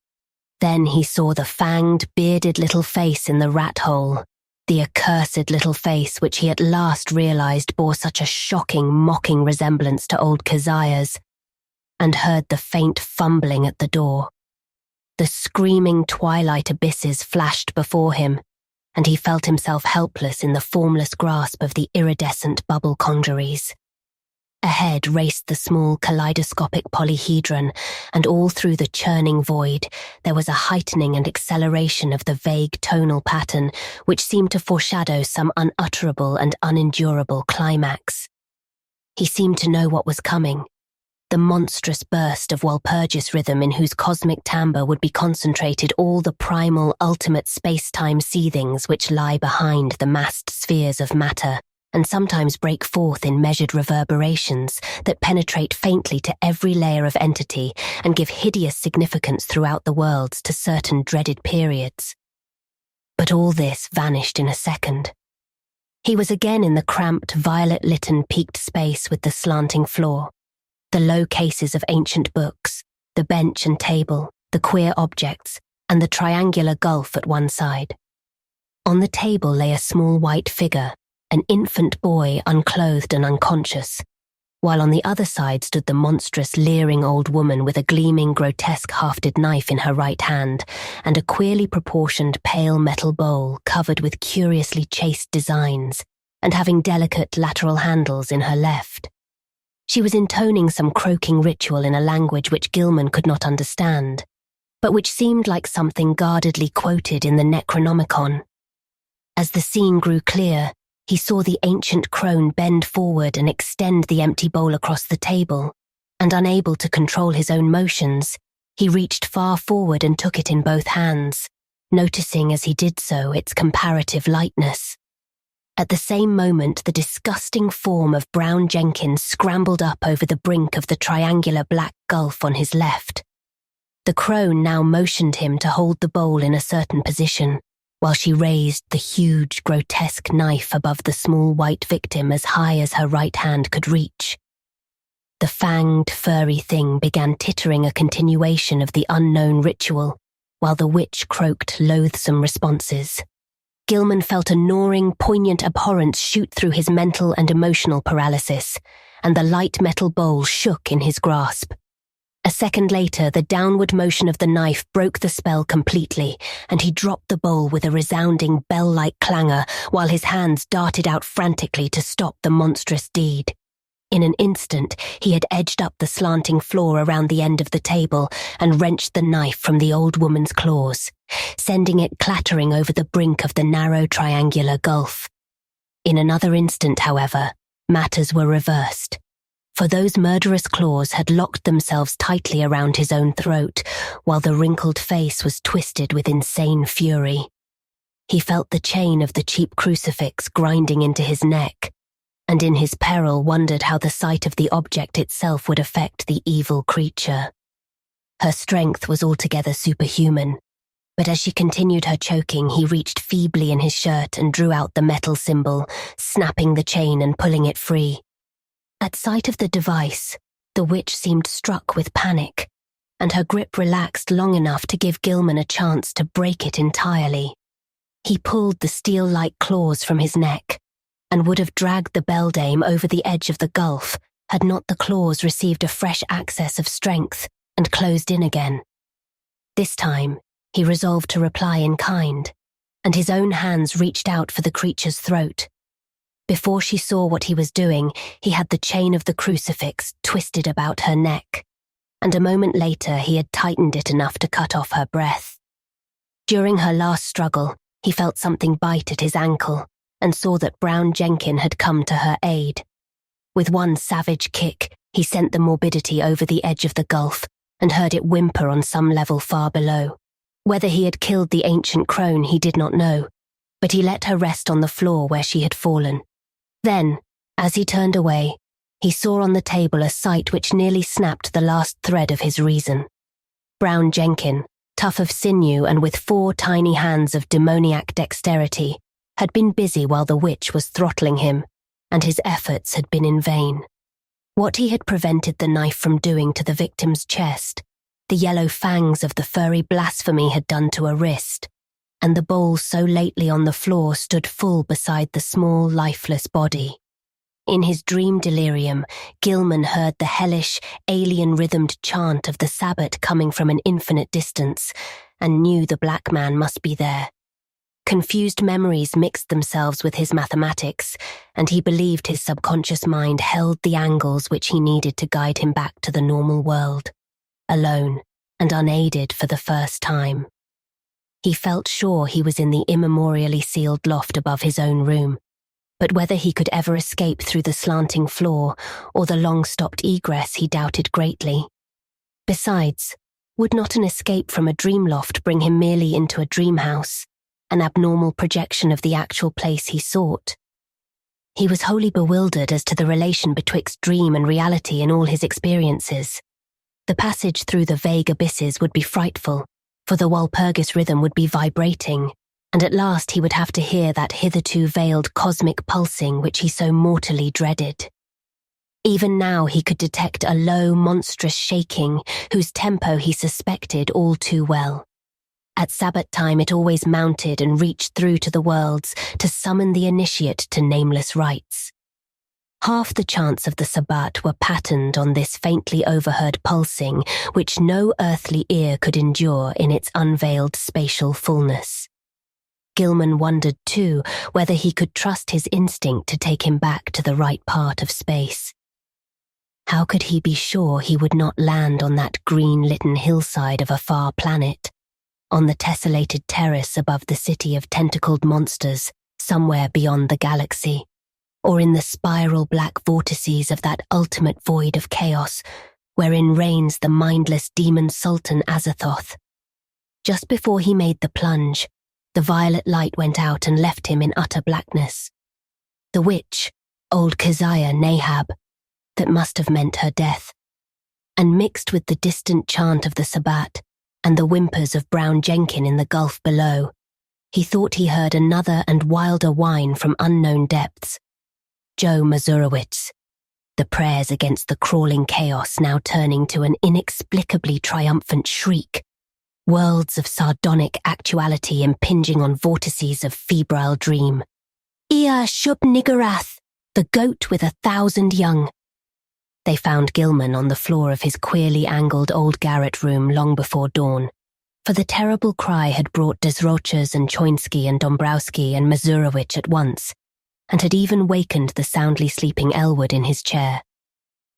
Then he saw the fanged, bearded little face in the rat hole, the accursed little face which he at last realized bore such a shocking, mocking resemblance to old Keziah's, and heard the faint fumbling at the door. The screaming twilight abysses flashed before him, and he felt himself helpless in the formless grasp of the iridescent bubble conjuries. Ahead raced the small kaleidoscopic polyhedron, and all through the churning void there was a heightening and acceleration of the vague tonal pattern which seemed to foreshadow some unutterable and unendurable climax. He seemed to know what was coming, the monstrous burst of Walpurgis rhythm in whose cosmic timbre would be concentrated all the primal ultimate space-time seethings which lie behind the massed spheres of matter, and sometimes break forth in measured reverberations that penetrate faintly to every layer of entity and give hideous significance throughout the worlds to certain dreaded periods. But all this vanished in a second. He was again in the cramped, violet-litten peaked space with the slanting floor, the low cases of ancient books, the bench and table, the queer objects, and the triangular gulf at one side. On the table lay a small white figure, an infant boy unclothed and unconscious, while on the other side stood the monstrous, leering old woman with a gleaming, grotesque hafted knife in her right hand and a queerly proportioned pale metal bowl covered with curiously chased designs and having delicate lateral handles in her left. She was intoning some croaking ritual in a language which Gilman could not understand, but which seemed like something guardedly quoted in the Necronomicon. As the scene grew clear, he saw the ancient crone bend forward and extend the empty bowl across the table, and unable to control his own motions, he reached far forward and took it in both hands, noticing as he did so its comparative lightness. At the same moment, the disgusting form of Brown Jenkins scrambled up over the brink of the triangular black gulf on his left. The crone now motioned him to hold the bowl in a certain position, while she raised the huge, grotesque knife above the small white victim as high as her right hand could reach. The fanged, furry thing began tittering a continuation of the unknown ritual, while the witch croaked loathsome responses. Gilman felt a gnawing, poignant abhorrence shoot through his mental and emotional paralysis, and the light metal bowl shook in his grasp. A second later, the downward motion of the knife broke the spell completely, and he dropped the bowl with a resounding bell-like clangor while his hands darted out frantically to stop the monstrous deed. In an instant, he had edged up the slanting floor around the end of the table and wrenched the knife from the old woman's claws, sending it clattering over the brink of the narrow triangular gulf. In another instant, however, matters were reversed, for those murderous claws had locked themselves tightly around his own throat, while the wrinkled face was twisted with insane fury. He felt the chain of the cheap crucifix grinding into his neck, and in his peril wondered how the sight of the object itself would affect the evil creature. Her strength was altogether superhuman, but as she continued her choking, he reached feebly in his shirt and drew out the metal symbol, snapping the chain and pulling it free. At sight of the device, the witch seemed struck with panic, and her grip relaxed long enough to give Gilman a chance to break it entirely. He pulled the steel-like claws from his neck, and would have dragged the beldame over the edge of the gulf had not the claws received a fresh access of strength and closed in again. This time, he resolved to reply in kind, and his own hands reached out for the creature's throat. Before she saw what he was doing, he had the chain of the crucifix twisted about her neck, and a moment later he had tightened it enough to cut off her breath. During her last struggle, he felt something bite at his ankle and saw that Brown Jenkin had come to her aid. With one savage kick, he sent the morbidity over the edge of the gulf and heard it whimper on some level far below. Whether he had killed the ancient crone he did not know, but he let her rest on the floor where she had fallen. Then, as he turned away, he saw on the table a sight which nearly snapped the last thread of his reason. Brown Jenkin, tough of sinew and with 4 tiny hands of demoniac dexterity, had been busy while the witch was throttling him, and his efforts had been in vain. What he had prevented the knife from doing to the victim's chest, the yellow fangs of the furry blasphemy had done to a wrist, and the bowl so lately on the floor stood full beside the small, lifeless body. In his dream delirium, Gilman heard the hellish, alien-rhythmed chant of the Sabbat coming from an infinite distance, and knew the black man must be there. Confused memories mixed themselves with his mathematics, and he believed his subconscious mind held the angles which he needed to guide him back to the normal world, alone and unaided for the first time. He felt sure he was in the immemorially sealed loft above his own room, but whether he could ever escape through the slanting floor or the long-stopped egress he doubted greatly. Besides, would not an escape from a dream loft bring him merely into a dream house, an abnormal projection of the actual place he sought? He was wholly bewildered as to the relation betwixt dream and reality in all his experiences. The passage through the vague abysses would be frightful, for the Walpurgis rhythm would be vibrating, and at last he would have to hear that hitherto veiled cosmic pulsing which he so mortally dreaded. Even now he could detect a low, monstrous shaking whose tempo he suspected all too well. At Sabbat time it always mounted and reached through to the worlds to summon the initiate to nameless rites. Half the chants of the Sabbat were patterned on this faintly overheard pulsing which no earthly ear could endure in its unveiled spatial fullness. Gilman wondered too whether he could trust his instinct to take him back to the right part of space. How could he be sure he would not land on that green-litten hillside of a far planet, on the tessellated terrace above the city of tentacled monsters somewhere beyond the galaxy, or in the spiral black vortices of that ultimate void of chaos wherein reigns the mindless demon Sultan Azathoth? Just before he made the plunge, the violet light went out and left him in utter blackness. The witch, old Keziah Nahab, that must have meant her death, and mixed with the distant chant of the Sabbat and the whimpers of Brown Jenkin in the gulf below, he thought he heard another and wilder whine from unknown depths. Joe Mazurowitz, the prayers against the crawling chaos now turning to an inexplicably triumphant shriek, worlds of sardonic actuality impinging on vortices of febrile dream. Ea Shub Nigarath, the goat with 1,000 young. They found Gilman on the floor of his queerly angled old garret room long before dawn, for the terrible cry had brought Desroches and Choinsky and Dombrowski and Mazurowicz at once, and had even wakened the soundly sleeping Elwood in his chair.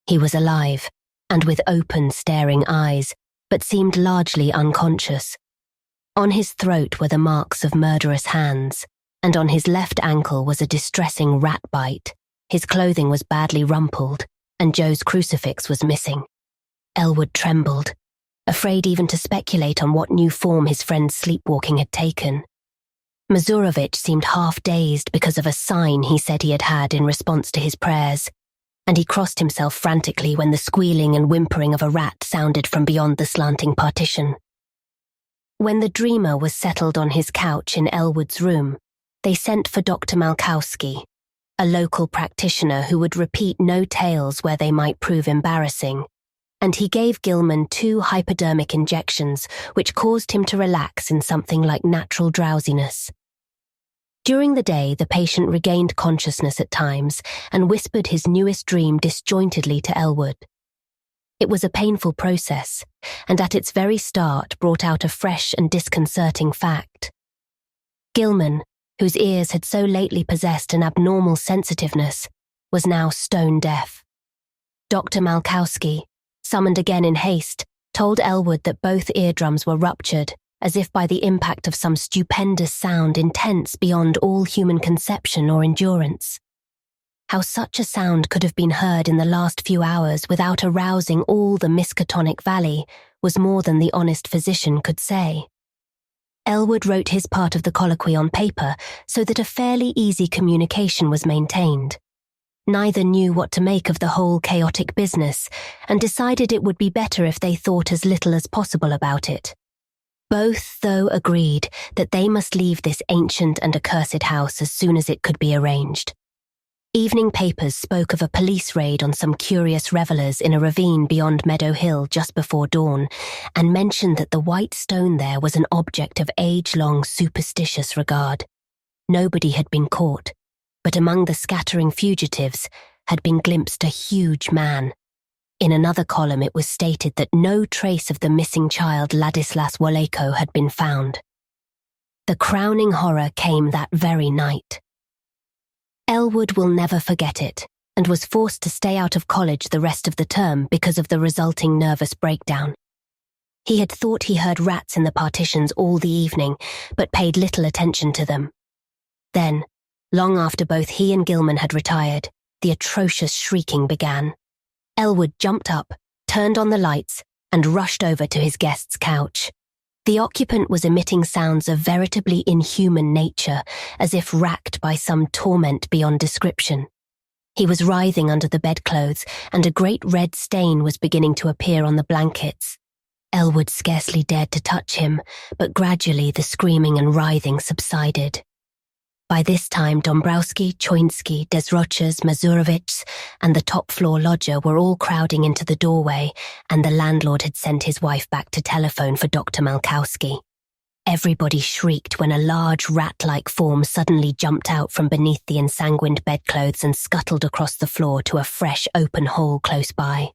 He was alive, and with open, staring eyes, but seemed largely unconscious. On his throat were the marks of murderous hands, and on his left ankle was a distressing rat bite. His clothing was badly rumpled, and Joe's crucifix was missing. Elwood trembled, afraid even to speculate on what new form his friend's sleepwalking had taken. Mazurowicz seemed half-dazed because of a sign he said he had had in response to his prayers, and he crossed himself frantically when the squealing and whimpering of a rat sounded from beyond the slanting partition. When the dreamer was settled on his couch in Elwood's room, they sent for Dr. Malkowski, a local practitioner who would repeat no tales where they might prove embarrassing, and he gave Gilman 2 hypodermic injections which caused him to relax in something like natural drowsiness. During the day, the patient regained consciousness at times and whispered his newest dream disjointedly to Elwood. It was a painful process, and at its very start brought out a fresh and disconcerting fact. Gilman, whose ears had so lately possessed an abnormal sensitiveness, was now stone deaf. Dr. Malkowski, summoned again in haste, told Elwood that both eardrums were ruptured, as if by the impact of some stupendous sound intense beyond all human conception or endurance. How such a sound could have been heard in the last few hours without arousing all the Miskatonic Valley was more than the honest physician could say. Elwood wrote his part of the colloquy on paper so that a fairly easy communication was maintained. Neither knew what to make of the whole chaotic business and decided it would be better if they thought as little as possible about it. Both, though, agreed that they must leave this ancient and accursed house as soon as it could be arranged. Evening papers spoke of a police raid on some curious revelers in a ravine beyond Meadow Hill just before dawn, and mentioned that the white stone there was an object of age-long superstitious regard. Nobody had been caught, but among the scattering fugitives had been glimpsed a huge man. In another column it was stated that no trace of the missing child Ladislas Woleko had been found. The crowning horror came that very night. Elwood will never forget it, and was forced to stay out of college the rest of the term because of the resulting nervous breakdown. He had thought he heard rats in the partitions all the evening, but paid little attention to them. Then, long after both he and Gilman had retired, the atrocious shrieking began. Elwood jumped up, turned on the lights, and rushed over to his guest's couch. The occupant was emitting sounds of veritably inhuman nature, as if racked by some torment beyond description. He was writhing under the bedclothes, and a great red stain was beginning to appear on the blankets. Elwood scarcely dared to touch him, but gradually the screaming and writhing subsided. By this time, Dombrowski, Choinsky, Desroches, Mazurowicz, and the top-floor lodger were all crowding into the doorway, and the landlord had sent his wife back to telephone for Dr. Malkowski. Everybody shrieked when a large rat-like form suddenly jumped out from beneath the ensanguined bedclothes and scuttled across the floor to a fresh open hole close by.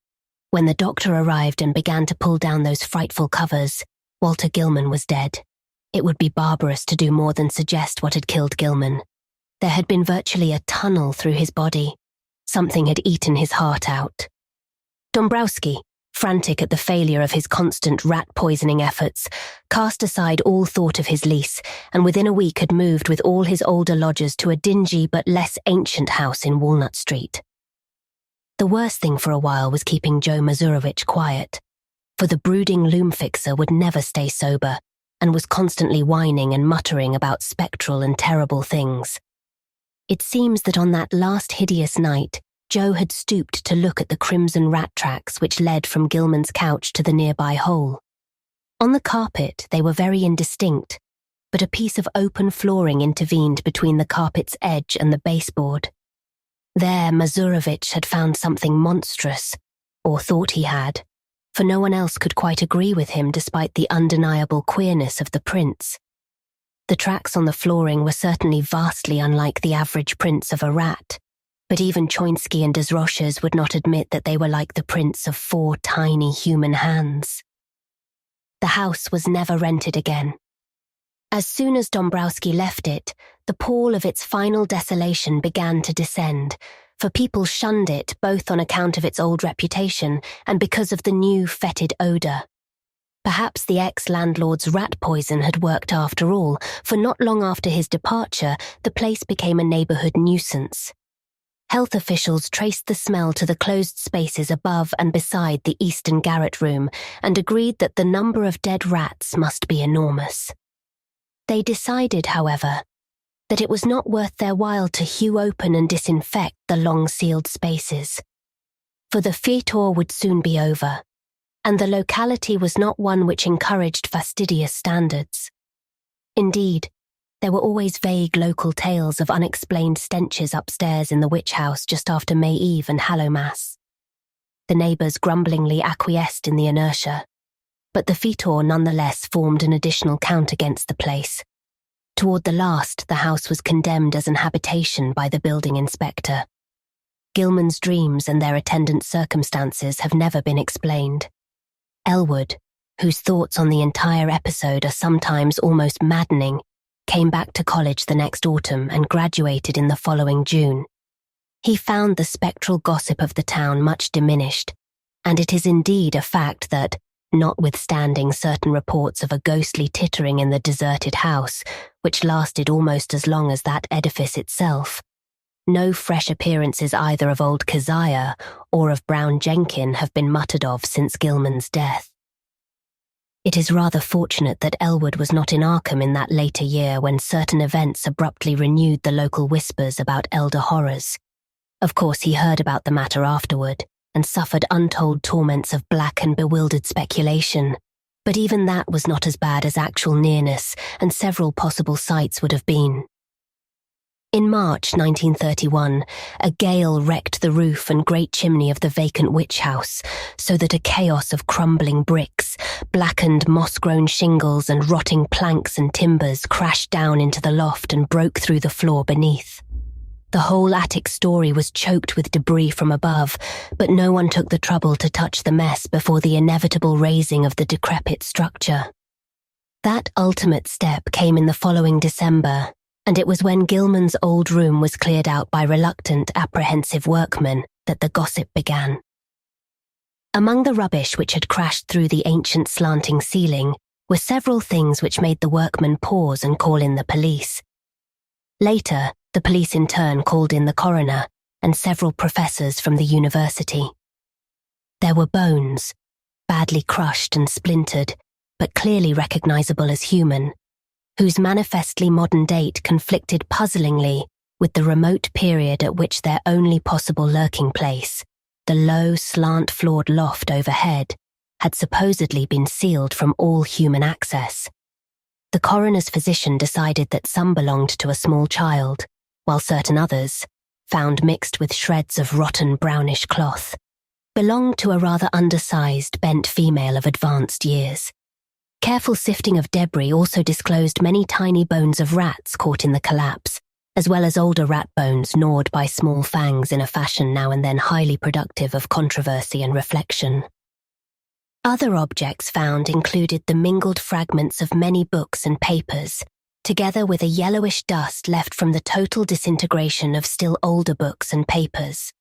When the doctor arrived and began to pull down those frightful covers, Walter Gilman was dead. It would be barbarous to do more than suggest what had killed Gilman. There had been virtually a tunnel through his body. Something had eaten his heart out. Dombrowski, frantic at the failure of his constant rat-poisoning efforts, cast aside all thought of his lease and within a week had moved with all his older lodgers to a dingy but less ancient house in Walnut Street. The worst thing for a while was keeping Joe Mazurowicz quiet, for the brooding loom fixer would never stay sober and was constantly whining and muttering about spectral and terrible things. It seems that on that last hideous night, Joe had stooped to look at the crimson rat tracks which led from Gilman's couch to the nearby hole. On the carpet, they were very indistinct, but a piece of open flooring intervened between the carpet's edge and the baseboard. There, Mazurowicz had found something monstrous, or thought he had, for no one else could quite agree with him despite the undeniable queerness of the prints. The tracks on the flooring were certainly vastly unlike the average prints of a rat, but even Choinsky and Desroches would not admit that they were like the prints of 4 tiny human hands. The house was never rented again. As soon as Dombrowski left it, the pall of its final desolation began to descend, for people shunned it both on account of its old reputation and because of the new fetid odour. Perhaps the ex-landlord's rat poison had worked after all, for not long after his departure, the place became a neighbourhood nuisance. Health officials traced the smell to the closed spaces above and beside the eastern garret room and agreed that the number of dead rats must be enormous. They decided, however, that it was not worth their while to hew open and disinfect the long-sealed spaces, for the feuilleton would soon be over, and the locality was not one which encouraged fastidious standards. Indeed, there were always vague local tales of unexplained stenches upstairs in the witch house just after May Eve and Hallowmass. The neighbours grumblingly acquiesced in the inertia, but the feuilleton nonetheless formed an additional count against the place. Toward the last, the house was condemned as an habitation by the building inspector. Gilman's dreams and their attendant circumstances have never been explained. Elwood, whose thoughts on the entire episode are sometimes almost maddening, came back to college the next autumn and graduated in the following June. He found the spectral gossip of the town much diminished, and it is indeed a fact that, notwithstanding certain reports of a ghostly tittering in the deserted house, which lasted almost as long as that edifice itself, no fresh appearances either of old Keziah or of Brown Jenkin have been muttered of since Gilman's death. It is rather fortunate that Elwood was not in Arkham in that later year when certain events abruptly renewed the local whispers about elder horrors. Of course, he heard about the matter afterward and suffered untold torments of black and bewildered speculation, but even that was not as bad as actual nearness and several possible sites would have been. In March 1931, a gale wrecked the roof and great chimney of the vacant witch house, so that a chaos of crumbling bricks, blackened moss-grown shingles and rotting planks and timbers crashed down into the loft and broke through the floor beneath. The whole attic story was choked with debris from above, but no one took the trouble to touch the mess before the inevitable razing of the decrepit structure. That ultimate step came in the following December, and it was when Gilman's old room was cleared out by reluctant, apprehensive workmen that the gossip began. Among the rubbish which had crashed through the ancient slanting ceiling were several things which made the workmen pause and call in the police. Later, the police in turn called in the coroner and several professors from the university. There were bones, badly crushed and splintered, but clearly recognizable as human, whose manifestly modern date conflicted puzzlingly with the remote period at which their only possible lurking place, the low, slant-floored loft overhead, had supposedly been sealed from all human access. The coroner's physician decided that some belonged to a small child, while certain others, found mixed with shreds of rotten brownish cloth, belonged to a rather undersized, bent female of advanced years. Careful sifting of debris also disclosed many tiny bones of rats caught in the collapse, as well as older rat bones gnawed by small fangs in a fashion now and then highly productive of controversy and reflection. Other objects found included the mingled fragments of many books and papers, together with a yellowish dust left from the total disintegration of still older books and papers.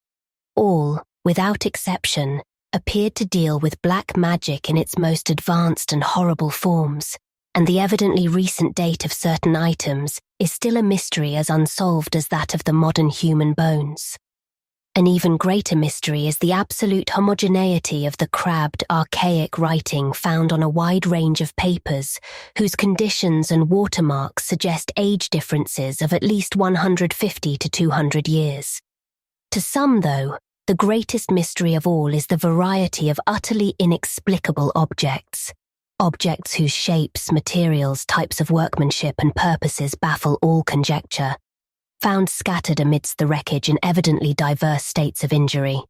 All, without exception, appeared to deal with black magic in its most advanced and horrible forms, and the evidently recent date of certain items is still a mystery as unsolved as that of the modern human bones. An even greater mystery is the absolute homogeneity of the crabbed, archaic writing found on a wide range of papers, whose conditions and watermarks suggest age differences of at least 150 to 200 years. To some, though, the greatest mystery of all is the variety of utterly inexplicable objects. Objects whose shapes, materials, types of workmanship and purposes baffle all conjecture, found scattered amidst the wreckage in evidently diverse states of injury.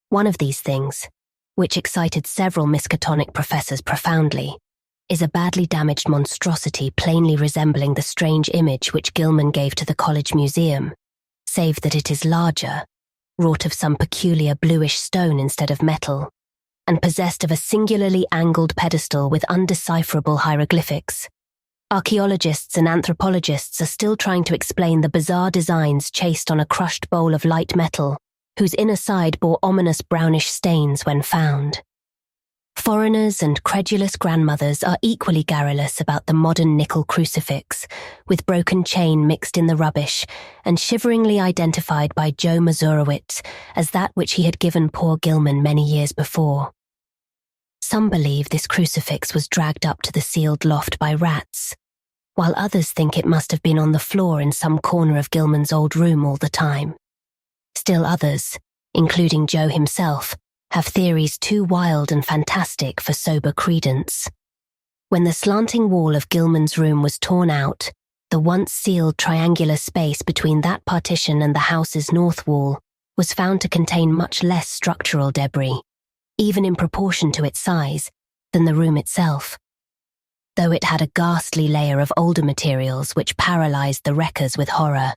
One of these things, which excited several Miskatonic professors profoundly, is a badly damaged monstrosity plainly resembling the strange image which Gilman gave to the college museum, save that it is larger, wrought of some peculiar bluish stone instead of metal, and possessed of a singularly angled pedestal with undecipherable hieroglyphics. Archaeologists and anthropologists are still trying to explain the bizarre designs chased on a crushed bowl of light metal, whose inner side bore ominous brownish stains when found. Foreigners and credulous grandmothers are equally garrulous about the modern nickel crucifix, with broken chain mixed in the rubbish and shiveringly identified by Joe Mazurowitz as that which he had given poor Gilman many years before. Some believe this crucifix was dragged up to the sealed loft by rats, while others think it must have been on the floor in some corner of Gilman's old room all the time. Still others, including Joe himself, have theories too wild and fantastic for sober credence. When the slanting wall of Gilman's room was torn out, the once sealed triangular space between that partition and the house's north wall was found to contain much less structural debris, even in proportion to its size, than the room itself, though it had a ghastly layer of older materials which paralyzed the wreckers with horror.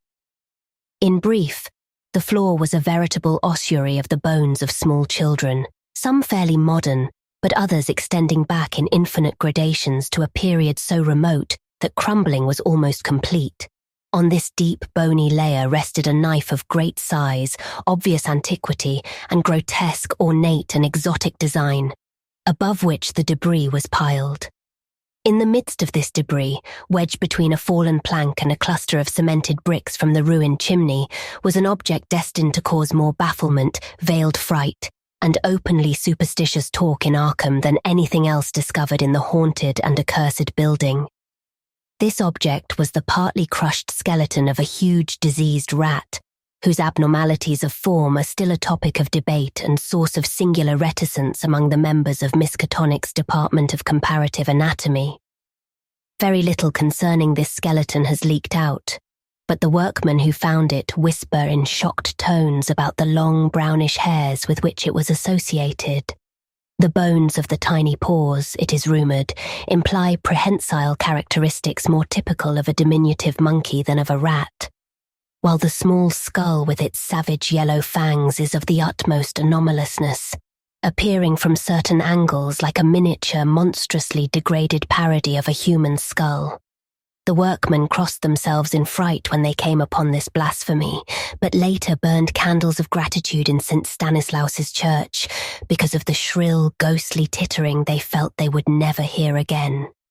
In brief, the floor was a veritable ossuary of the bones of small children, some fairly modern, but others extending back in infinite gradations to a period so remote that crumbling was almost complete. On this deep, bony layer rested a knife of great size, obvious antiquity, and grotesque, ornate and exotic design, above which the debris was piled. In the midst of this debris, wedged between a fallen plank and a cluster of cemented bricks from the ruined chimney, was an object destined to cause more bafflement, veiled fright, and openly superstitious talk in Arkham than anything else discovered in the haunted and accursed building. This object was the partly crushed skeleton of a huge diseased rat, whose abnormalities of form are still a topic of debate and source of singular reticence among the members of Miskatonic's Department of Comparative Anatomy. Very little concerning this skeleton has leaked out, but the workmen who found it whisper in shocked tones about the long brownish hairs with which it was associated. The bones of the tiny paws, it is rumoured, imply prehensile characteristics more typical of a diminutive monkey than of a rat, while the small skull with its savage yellow fangs is of the utmost anomalousness, appearing from certain angles like a miniature, monstrously degraded parody of a human skull. The workmen crossed themselves in fright when they came upon this blasphemy, but later burned candles of gratitude in St. Stanislaus's church because of the shrill, ghostly tittering they felt they would never hear again.